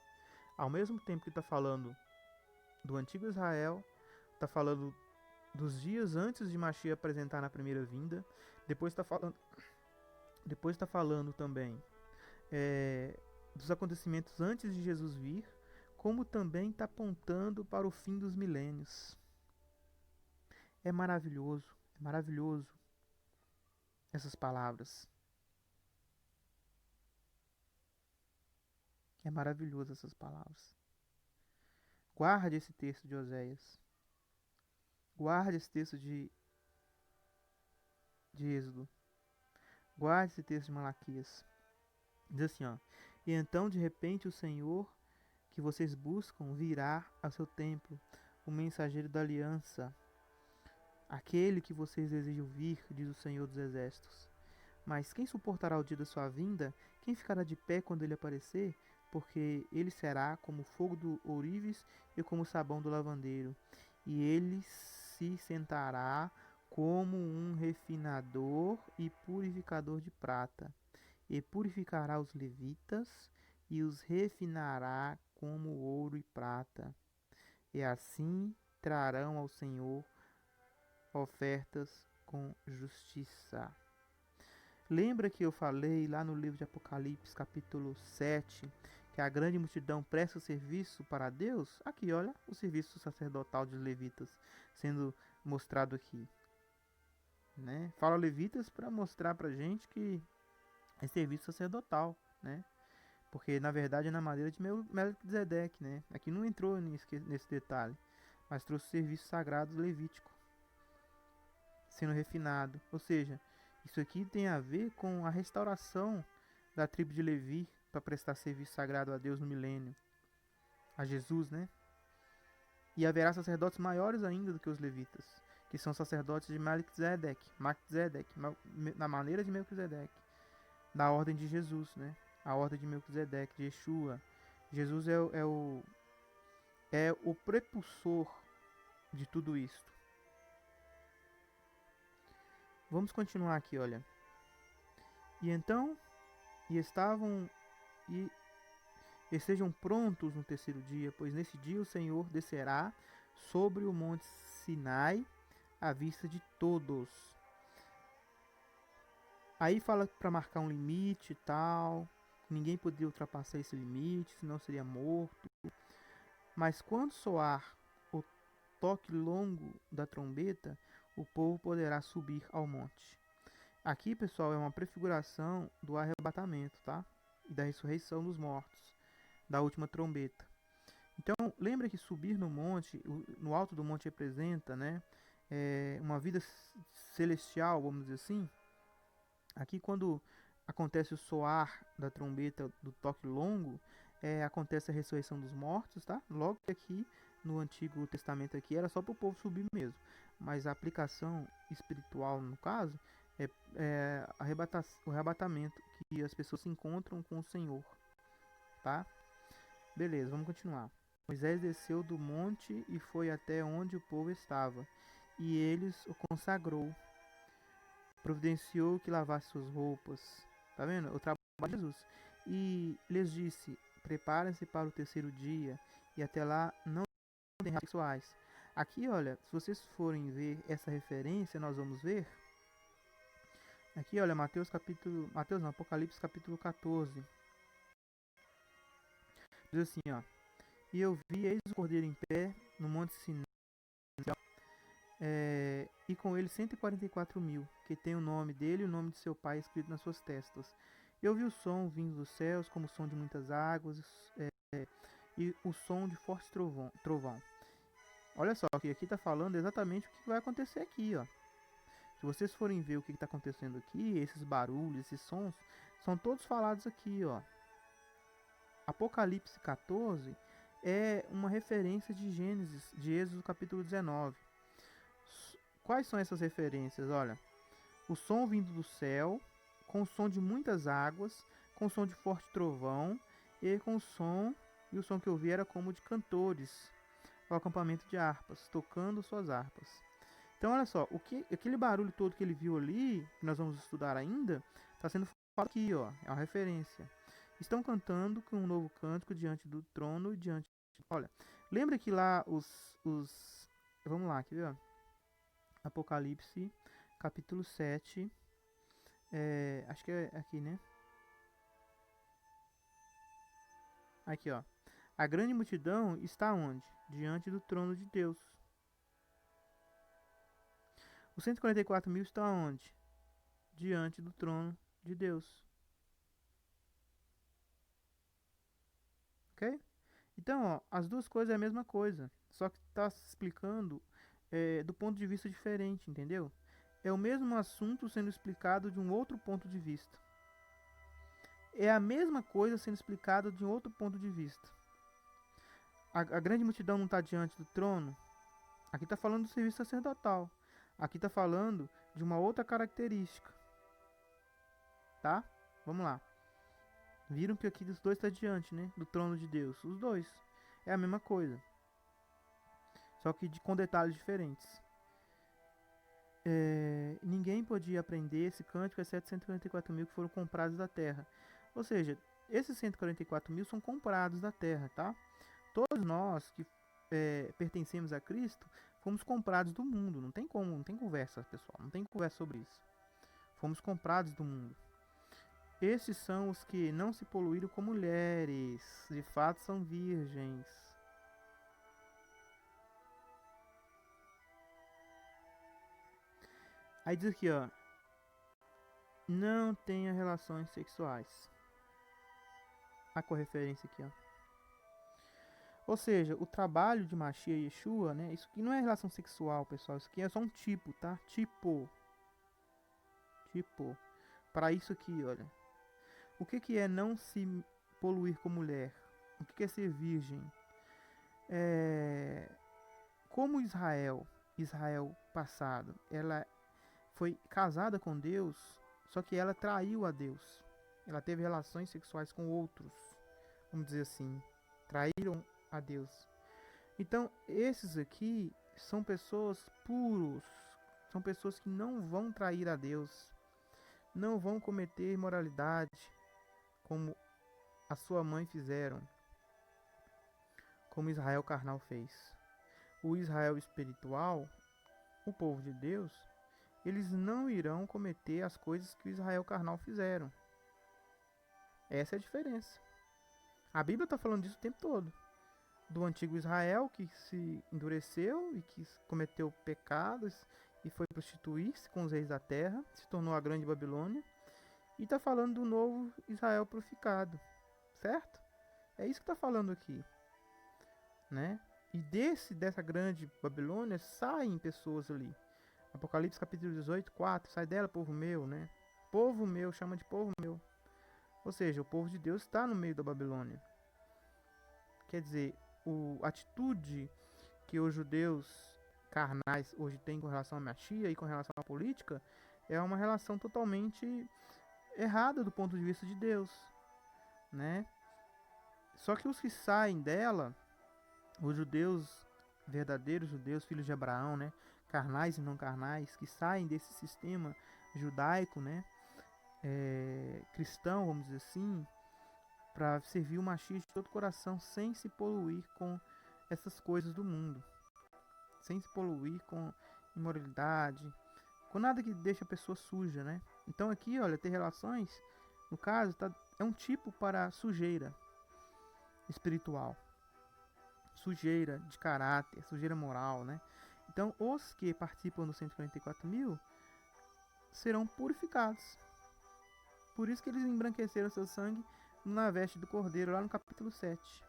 Ao mesmo tempo que está falando do antigo Israel, está falando dos dias antes de Mashiach apresentar na primeira vinda. Depois está falando também dos acontecimentos antes de Jesus vir, como também está apontando para o fim dos milênios. É maravilhoso essas palavras. É maravilhoso essas palavras. Guarde esse texto de Oséias. Guarde esse texto de Êxodo. Guarde esse texto de Malaquias. Diz assim, ó. E então, de repente, o Senhor que vocês buscam virá ao seu templo, o mensageiro da aliança, aquele que vocês desejam vir, diz o Senhor dos Exércitos. Mas quem suportará o dia da sua vinda? Quem ficará de pé quando ele aparecer? Porque ele será como o fogo do ourives e como o sabão do lavandeiro. E ele se sentará como um refinador e purificador de prata. E purificará os levitas e os refinará como ouro e prata. E assim trarão ao Senhor ofertas com justiça. Lembra que eu falei lá no livro de Apocalipse, capítulo 7, que a grande multidão presta serviço para Deus? Aqui, olha, o serviço sacerdotal dos levitas sendo mostrado aqui. Né? Fala levitas para mostrar para gente que é serviço sacerdotal, né? Porque na verdade é na maneira de Melquisedeque, né? Aqui não entrou nesse detalhe, mas trouxe o serviço sagrado levítico sendo refinado. Ou seja, isso aqui tem a ver com a restauração da tribo de Levi para prestar serviço sagrado a Deus no milênio, a Jesus, né? E haverá sacerdotes maiores ainda do que os levitas. que são sacerdotes de Melquisedeque, na maneira de Melquisedeque, da ordem de Jesus, né? A ordem de Melquisedeque, de Yeshua. Jesus é o prepulsor de tudo isto. Vamos continuar aqui, olha. E então, e estejam prontos no terceiro dia, pois nesse dia o Senhor descerá sobre o monte Sinai à vista de todos. Aí fala para marcar um limite e tal. Ninguém podia ultrapassar esse limite, senão seria morto. Mas quando soar o toque longo da trombeta, o povo poderá subir ao monte. Aqui, pessoal, é uma prefiguração do arrebatamento, tá? E da ressurreição dos mortos, da última trombeta. Então, lembra que subir no monte, no alto do monte representa, né, uma vida celestial, vamos dizer assim. Aqui, quando acontece o soar da trombeta do toque longo, acontece a ressurreição dos mortos, tá? Logo que aqui no Antigo Testamento aqui era só para o povo subir mesmo, mas a aplicação espiritual no caso é o arrebatamento, que as pessoas se encontram com o Senhor, tá? Beleza, vamos continuar. Moisés desceu do monte e foi até onde o povo estava, e eles o consagrou. Providenciou que lavasse suas roupas. Tá vendo? O trabalho de Jesus. E lhes disse: preparem-se para o terceiro dia, e até lá não tem relações sexuais. Aqui, olha, se vocês forem ver essa referência, nós vamos ver. Aqui, olha, Apocalipse capítulo 14. Diz assim, ó. E eu vi, eis o cordeiro em pé no monte Sinai, e com ele 144.000, que tem o nome dele e o nome de seu pai escrito nas suas testas. Eu vi o som vindo dos céus, como o som de muitas águas, e o som de forte trovão. Olha só, que aqui está falando exatamente o que vai acontecer aqui, ó. Se vocês forem ver o que está acontecendo aqui, esses barulhos, esses sons, são todos falados aqui, ó. Apocalipse 14 é uma referência de Gênesis, de Êxodo capítulo 19. Quais são essas referências? Olha, o som vindo do céu, com o som de muitas águas, com o som de forte trovão, e o som que eu vi era como de cantores ao acampamento de harpas, tocando suas harpas. Então, olha só, aquele barulho todo que ele viu ali, que nós vamos estudar ainda, está sendo falado aqui, ó, é uma referência. Estão cantando com um novo cântico diante do trono e diante... Olha, lembra que lá vamos lá, quer ver, ó? Apocalipse, capítulo 7, acho que é aqui, né? Aqui, ó. A grande multidão está onde? Diante do trono de Deus. Os 144.000 estão onde? Diante do trono de Deus. Ok? Então, ó, as duas coisas é a mesma coisa, só que está se explicando do ponto de vista diferente, entendeu? É o mesmo assunto sendo explicado de um outro ponto de vista. É a mesma coisa sendo explicada de um outro ponto de vista. A grande multidão não está diante do trono. Aqui está falando do serviço sacerdotal. Aqui está falando de uma outra característica. Tá? Vamos lá. Viram que aqui os dois estão diante, né? Do trono de Deus. Os dois. É a mesma coisa. Só que com detalhes diferentes. Ninguém podia aprender esse cântico, exceto 144.000 que foram comprados da terra. Ou seja, esses 144.000 são comprados da terra, tá? Todos nós que pertencemos a Cristo, fomos comprados do mundo. Não tem como, não tem conversa, pessoal. Não tem conversa sobre isso. Fomos comprados do mundo. Estes são os que não se poluíram com mulheres. De fato, são virgens. Aí diz aqui, ó. Não tenha relações sexuais. A correferência aqui, ó. Ou seja, o trabalho de Mashiach e Yeshua, né? Isso aqui não é relação sexual, pessoal. Isso aqui é só um tipo, tá? Tipo. Para isso aqui, olha. O que é não se poluir com mulher? O que é ser virgem? Como Israel passado. Ela foi casada com Deus, só que ela traiu a Deus. Ela teve relações sexuais com outros, vamos dizer assim, traíram a Deus. Então, esses aqui são pessoas puros, são pessoas que não vão trair a Deus, não vão cometer imoralidade, como a sua mãe fizeram, como Israel carnal fez. O Israel espiritual, o povo de Deus, eles não irão cometer as coisas que o Israel carnal fizeram. Essa é a diferença. A Bíblia está falando disso o tempo todo. Do antigo Israel que se endureceu e que cometeu pecados e foi prostituir-se com os reis da terra, se tornou a grande Babilônia. E está falando do novo Israel purificado, certo? É isso que está falando aqui, né? E dessa grande Babilônia saem pessoas ali. Apocalipse capítulo 18, 4, sai dela, povo meu, né? Povo meu, chama de povo meu. Ou seja, o povo de Deus está no meio da Babilônia. Quer dizer, a atitude que os judeus carnais hoje têm com relação à Machia e com relação à política é uma relação totalmente errada do ponto de vista de Deus, né? Só que os que saem dela, os judeus, verdadeiros judeus, filhos de Abraão, né? Carnais e não carnais, que saem desse sistema judaico, né? Cristão, vamos dizer assim, para servir o Machia de todo o coração, sem se poluir com essas coisas do mundo, sem se poluir com imoralidade, com nada que deixe a pessoa suja, né? Então aqui, olha, ter relações, no caso, é um tipo para sujeira espiritual, sujeira de caráter, sujeira moral, né? Então os que participam dos 144.000 serão purificados. Por isso que eles embranqueceram seu sangue na veste do cordeiro, lá no capítulo 7.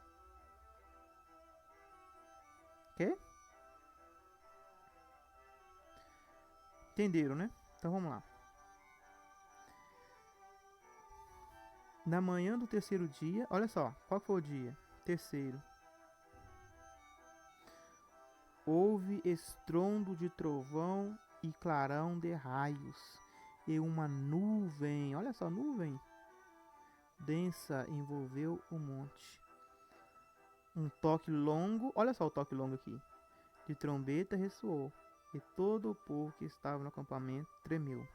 Ok? Entenderam, né? Então vamos lá. Na manhã do terceiro dia, olha só, qual foi o dia? Terceiro. Houve estrondo de trovão e clarão de raios, e uma nuvem, olha só, nuvem densa envolveu o monte. Um toque longo, olha só o toque longo aqui, de trombeta ressoou, e todo o povo que estava no acampamento tremeu.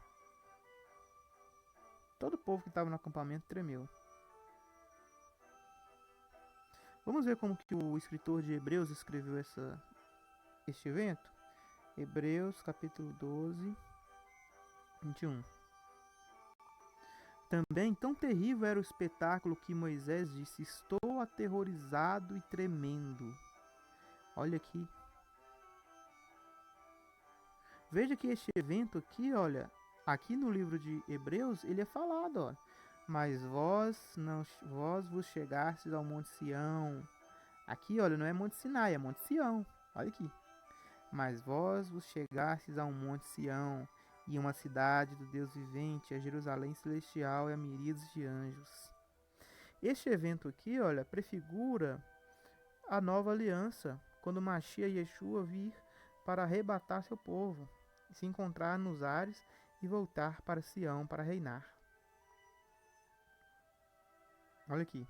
Todo o povo que estava no acampamento tremeu. Vamos ver como que o escritor de Hebreus escreveu este evento? Hebreus capítulo 12, 21. Também tão terrível era o espetáculo que Moisés disse: estou aterrorizado e tremendo. Olha aqui. Veja que este evento aqui, olha, aqui no livro de Hebreus, ele é falado, ó. Mas vós vos chegastes ao Monte Sião. Aqui, olha, não é Monte Sinai, é Monte Sião. Olha aqui. Mas vós vos chegastes ao Monte Sião, e uma cidade do Deus vivente, a Jerusalém celestial e a miríades de anjos. Este evento aqui, olha, prefigura a nova aliança, quando Machia e Yeshua vir para arrebatar seu povo, e se encontrar nos ares e voltar para Sião para reinar. Olha aqui.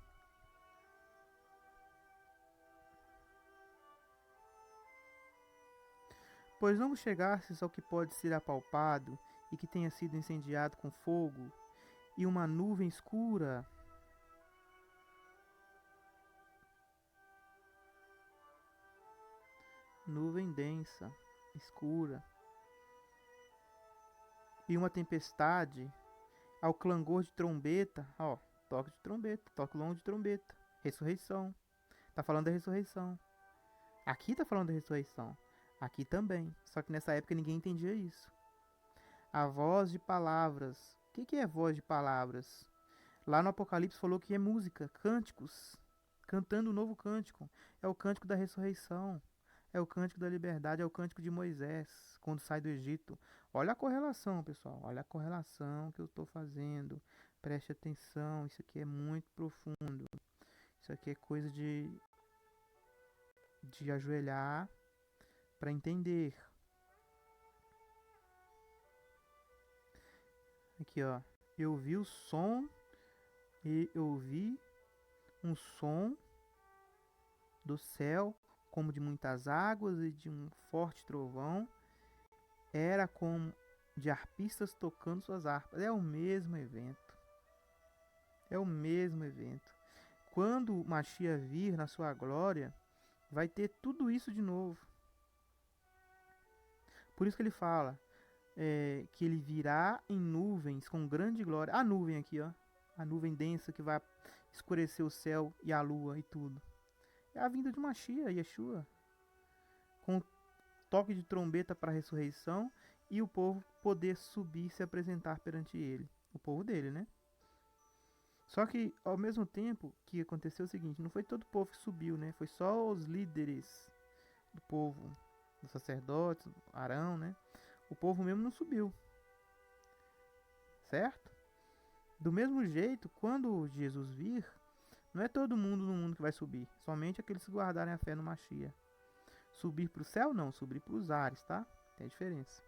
Pois não vos chegastes ao que pode ser apalpado e que tenha sido incendiado com fogo, e uma nuvem escura nuvem densa, escura, e uma tempestade, ao clangor de trombeta, ó, toque de trombeta, toque longo de trombeta, ressurreição. Tá falando da ressurreição. Aqui tá falando da ressurreição. Aqui também. Só que nessa época ninguém entendia isso. A voz de palavras. O que é voz de palavras? Lá no Apocalipse falou que é música, cânticos. Cantando um novo cântico. É o cântico da ressurreição. É o cântico da liberdade. É o cântico de Moisés, quando sai do Egito. Olha a correlação, pessoal. Olha a correlação que eu estou fazendo. Preste atenção. Isso aqui é muito profundo. Isso aqui é coisa de ajoelhar para entender. Aqui, ó. Eu vi o som e eu ouvi um som do céu, como de muitas águas e de um forte trovão. Era como de arpistas tocando suas harpas. É o mesmo evento. É o mesmo evento. Quando o Mashiach vir na sua glória, vai ter tudo isso de novo. Por isso que ele fala que ele virá em nuvens com grande glória. A nuvem aqui, ó. A nuvem densa que vai escurecer o céu e a lua e tudo. É a vinda de Mashiach, Yeshua. Com toque de trombeta para a ressurreição e o povo poder subir e se apresentar perante ele. O povo dele, né? Só que, ao mesmo tempo que aconteceu o seguinte, não foi todo o povo que subiu, né? Foi só os líderes do povo, os sacerdotes, Arão, né? O povo mesmo não subiu, certo? Do mesmo jeito, quando Jesus vir, não é todo mundo no mundo que vai subir, somente aqueles que guardarem a fé no Mashiach. Subir para o céu, não, subir para os ares, tá? Tem diferença.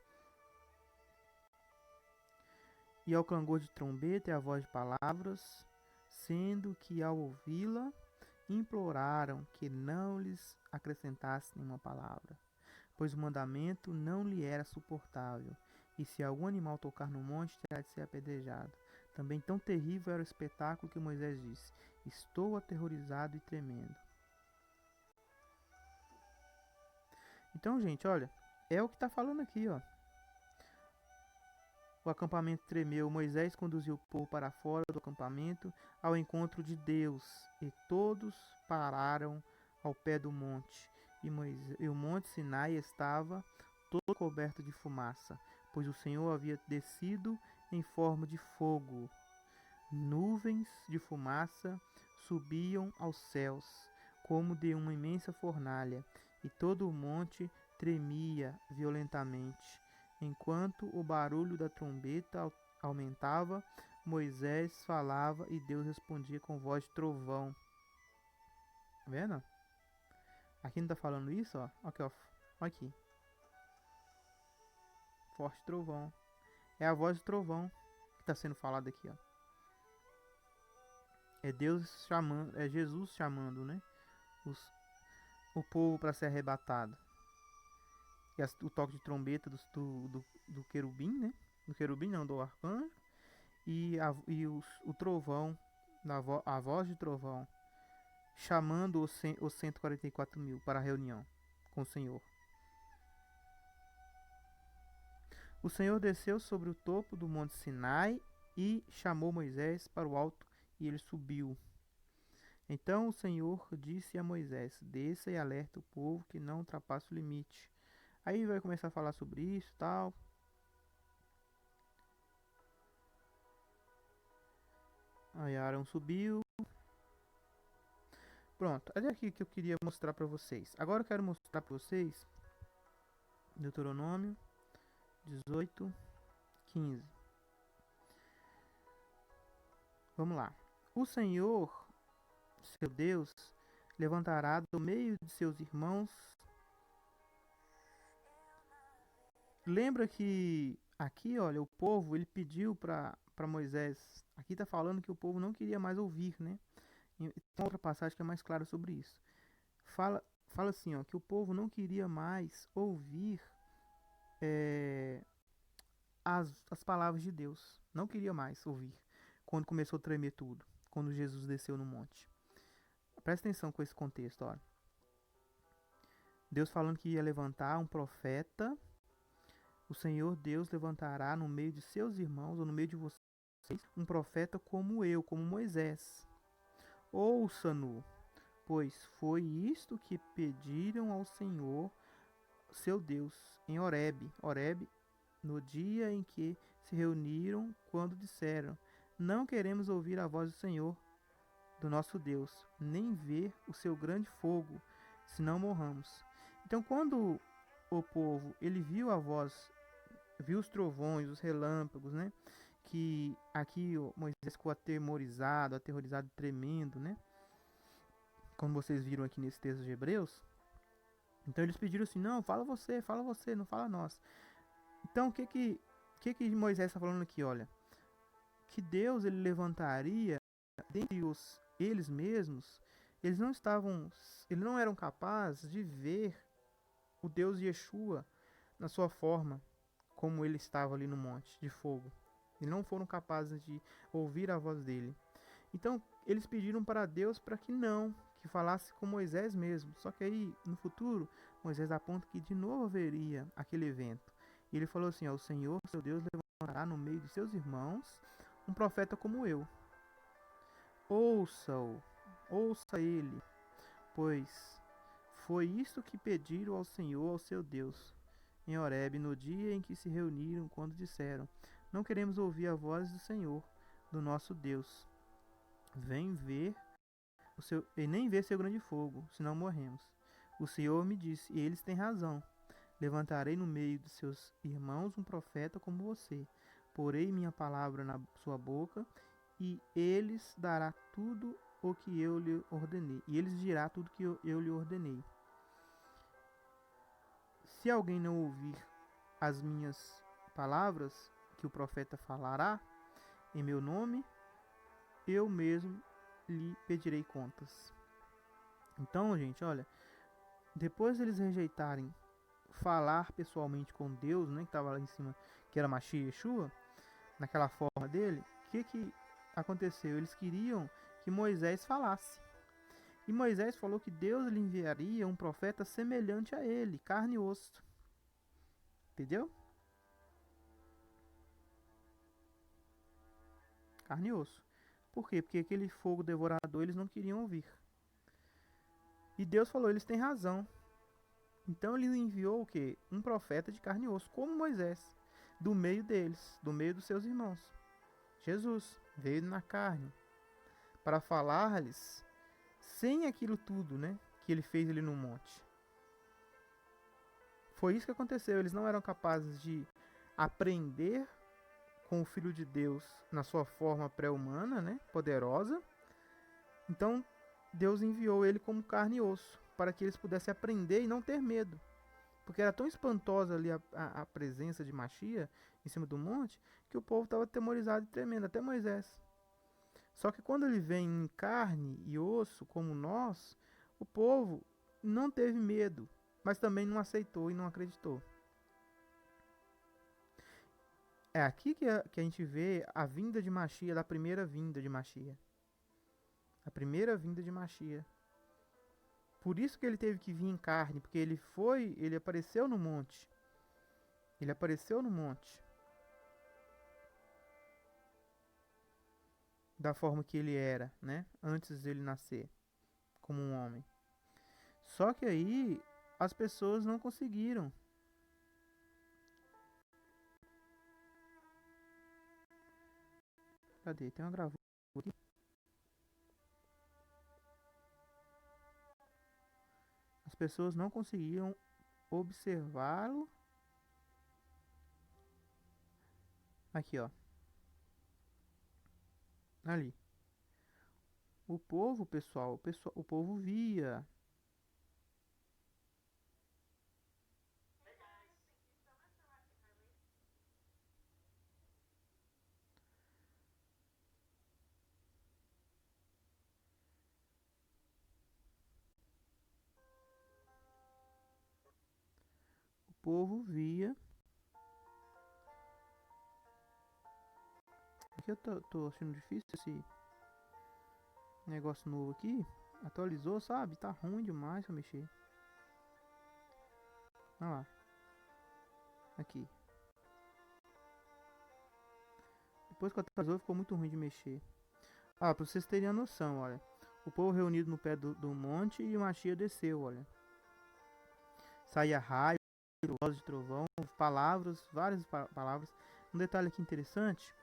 E ao clangor de trombeta e a voz de palavras, sendo que ao ouvi-la, imploraram que não lhes acrescentasse nenhuma palavra, pois o mandamento não lhe era suportável, e se algum animal tocar no monte, terá de ser apedrejado. Também tão terrível era o espetáculo que Moisés disse: estou aterrorizado e tremendo. Então, gente, olha, é o que está falando aqui, ó. O acampamento tremeu, Moisés conduziu o povo para fora do acampamento ao encontro de Deus, e todos pararam ao pé do monte. E o monte Sinai estava todo coberto de fumaça, pois o Senhor havia descido em forma de fogo. Nuvens de fumaça subiam aos céus, como de uma imensa fornalha, e todo o monte tremia violentamente. Enquanto o barulho da trombeta aumentava, Moisés falava e Deus respondia com voz de trovão. Tá vendo? Aqui não tá falando isso, ó. Aqui, ó. Aqui. Forte trovão. É a voz de trovão que está sendo falada aqui, ó. É Deus chamando, é Jesus chamando, né? O povo para ser arrebatado. E o toque de trombeta do querubim, né? Do querubim não, do arcanjo. O trovão, a voz de trovão, chamando os 144 mil para a reunião com o Senhor. O Senhor desceu sobre o topo do monte Sinai e chamou Moisés para o alto, e ele subiu. Então o Senhor disse a Moisés: desça e alerta o povo que não ultrapasse o limite. Aí vai começar a falar sobre isso e tal. Aí Arão subiu. Pronto, é aqui que eu queria mostrar para vocês. Agora eu quero mostrar para vocês Deuteronômio 18, 15. Vamos lá. O Senhor, seu Deus, levantará do meio de seus irmãos. Lembra que aqui, olha, o povo, ele pediu para Moisés. Aqui está falando que o povo não queria mais ouvir, né? Tem outra passagem que é mais clara sobre isso. Fala assim, ó, que o povo não queria mais ouvir as palavras de Deus. Não queria mais ouvir. Quando começou a tremer tudo. Quando Jesus desceu no monte. Presta atenção com esse contexto, ó. Deus falando que ia levantar um profeta. O Senhor Deus levantará no meio de seus irmãos, ou no meio de vocês, um profeta como eu, como Moisés. Ouça-no, pois foi isto que pediram ao Senhor, seu Deus, em Horebe. Horebe, no dia em que se reuniram, quando disseram: não queremos ouvir a voz do Senhor, do nosso Deus, nem ver o seu grande fogo, senão morramos. Então, quando o povo ele viu a voz, viu os trovões, os relâmpagos, né? Que aqui Moisés ficou aterrorizado, tremendo, né? Como vocês viram aqui nesse texto de Hebreus. Então eles pediram assim: não, fala você, não fala nós. Então o que Moisés está falando aqui? Olha, que Deus ele levantaria dentre eles mesmos. Eles não eram capazes de ver o Deus Yeshua na sua forma, como ele estava ali no monte de fogo. E não foram capazes de ouvir a voz dele. Então, eles pediram para Deus para que falasse com Moisés mesmo. Só que aí, no futuro, Moisés aponta que de novo haveria aquele evento. E ele falou assim: ó, o Senhor, seu Deus, levantará no meio de seus irmãos um profeta como eu. Ouça-o, ouça ele, pois foi isto que pediram ao Senhor, ao seu Deus, em Horebe, no dia em que se reuniram, quando disseram: não queremos ouvir a voz do Senhor, do nosso Deus. Vem ver e nem ver seu grande fogo, senão morremos. O Senhor me disse, e eles têm razão. Levantarei no meio de seus irmãos um profeta como você. Porei minha palavra na sua boca, e eles dará tudo o que eu lhe ordenei. E eles dirá tudo que eu lhe ordenei. Se alguém não ouvir as minhas palavras que o profeta falará em meu nome, eu mesmo lhe pedirei contas. Então, gente, olha, depois eles rejeitarem falar pessoalmente com Deus, né, que estava lá em cima, que era Mashiach Yeshua, naquela forma dele, o que aconteceu? Eles queriam que Moisés falasse. E Moisés falou que Deus lhe enviaria um profeta semelhante a ele, carne e osso. Entendeu? Carne e osso. Por quê? Porque aquele fogo devorador eles não queriam ouvir. E Deus falou, eles têm razão. Então ele enviou o quê? Um profeta de carne e osso, como Moisés, do meio deles, do meio dos seus irmãos. Jesus veio na carne para falar-lhes sem aquilo tudo, né, que ele fez ali no monte. Foi isso que aconteceu. Eles não eram capazes de aprender com o Filho de Deus na sua forma pré-humana, né, poderosa. Então Deus enviou ele como carne e osso, para que eles pudessem aprender e não ter medo. Porque era tão espantosa ali a presença de Mashiach em cima do monte, que o povo estava atemorizado e tremendo, até Moisés. Só que quando ele vem em carne e osso, como nós, o povo não teve medo, mas também não aceitou e não acreditou. É aqui que a gente vê a vinda de Mashiach, da primeira vinda de Mashiach. A primeira vinda de Mashiach. Por isso que ele teve que vir em carne, porque ele apareceu no monte. Ele apareceu no monte. Da forma que ele era, né? Antes dele nascer, como um homem. Só que aí as pessoas não conseguiram. Cadê? Tem uma gravura aqui. As pessoas não conseguiam observá-lo. Aqui, ó. Ali. O povo, pessoal, o povo via. O povo via. Aqui eu tô achando difícil esse negócio novo aqui. Atualizou, sabe? Tá ruim demais pra mexer. Olha lá. Aqui. Depois que atualizou, ficou muito ruim de mexer. Ah, pra vocês terem a noção, olha. O povo reunido no pé do monte e o Mashiach desceu, olha. Saía raio, voz de trovão, palavras, várias palavras. Um detalhe aqui interessante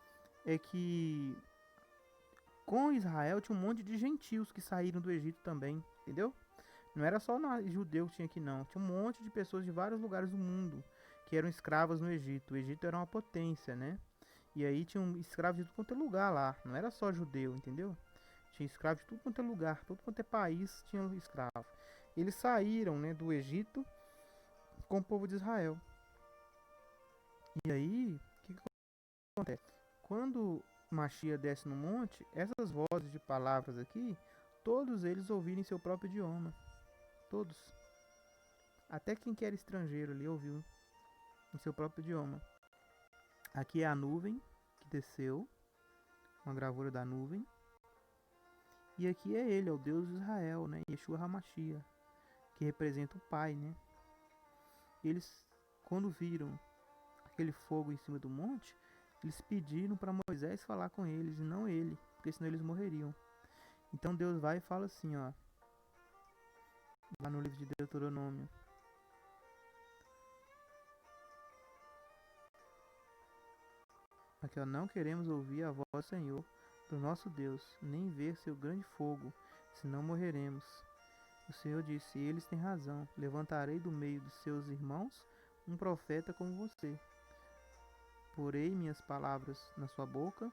é que com Israel tinha um monte de gentios que saíram do Egito também, entendeu? Não era só judeu que tinha aqui não, tinha um monte de pessoas de vários lugares do mundo que eram escravas no Egito. O Egito era uma potência, né? E aí tinha escravos de tudo quanto é lugar lá, não era só judeu, entendeu? Tinha escravos de tudo quanto é lugar, tudo quanto é país tinha escravo. Eles saíram, né, do Egito com o povo de Israel. E aí, o que acontece? Quando Machia desce no monte, essas vozes de palavras aqui, todos eles ouviram em seu próprio idioma. Todos. Até quem que era estrangeiro ali ouviu em seu próprio idioma. Aqui é a nuvem que desceu, uma gravura da nuvem. E aqui é ele, é o Deus de Israel, né? Yeshua HaMashiach, que representa o Pai, né? Eles, quando viram aquele fogo em cima do monte, eles pediram para Moisés falar com eles e não ele, porque senão eles morreriam. Então Deus vai e fala assim, ó, lá no livro de Deuteronômio. Aqui, ó, não queremos ouvir a voz do Senhor, do nosso Deus, nem ver seu grande fogo, senão morreremos. O Senhor disse, eles têm razão, levantarei do meio de seus irmãos um profeta como você. Porei minhas palavras na sua boca,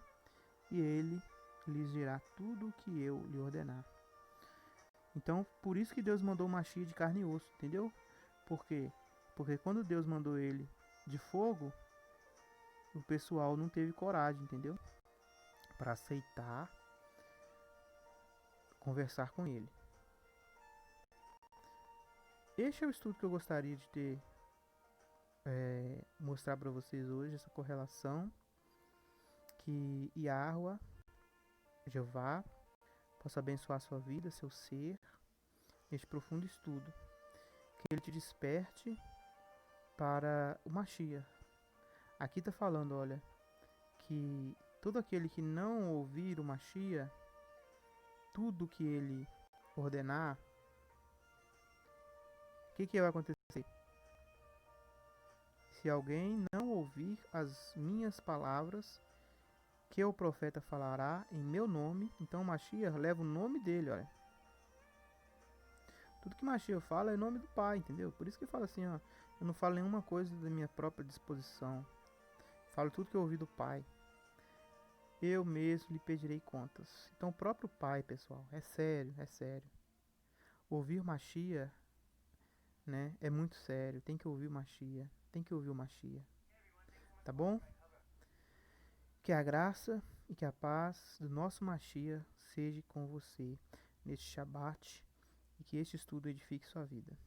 e ele lhes dirá tudo o que eu lhe ordenar. Então, por isso que Deus mandou o Machia de carne e osso, entendeu? Por quê? Porque quando Deus mandou ele de fogo, o pessoal não teve coragem, entendeu? Para aceitar conversar com ele. Este é o estudo que eu gostaria de ter mostrar para vocês hoje, essa correlação que Yahweh, Jeová, possa abençoar a sua vida, seu ser, neste profundo estudo. Que ele te desperte para o Mashiach. Aqui está falando, olha, que todo aquele que não ouvir o Mashiach, tudo que ele ordenar, o que vai acontecer? Se alguém não ouvir as minhas palavras, que o profeta falará em meu nome, então Mashiach leva o nome dele, olha. Tudo que Mashiach fala é em nome do Pai, entendeu? Por isso que fala assim, ó, eu não falo nenhuma coisa da minha própria disposição. Falo tudo que eu ouvi do Pai. Eu mesmo lhe pedirei contas. Então o próprio Pai, pessoal, é sério, é sério. Ouvir Mashiach, né, é muito sério. Tem que ouvir o Mashiach, tem que ouvir o Mashiach. Tá bom? Que a graça e que a paz do nosso Mashiach seja com você neste Shabat e que este estudo edifique sua vida.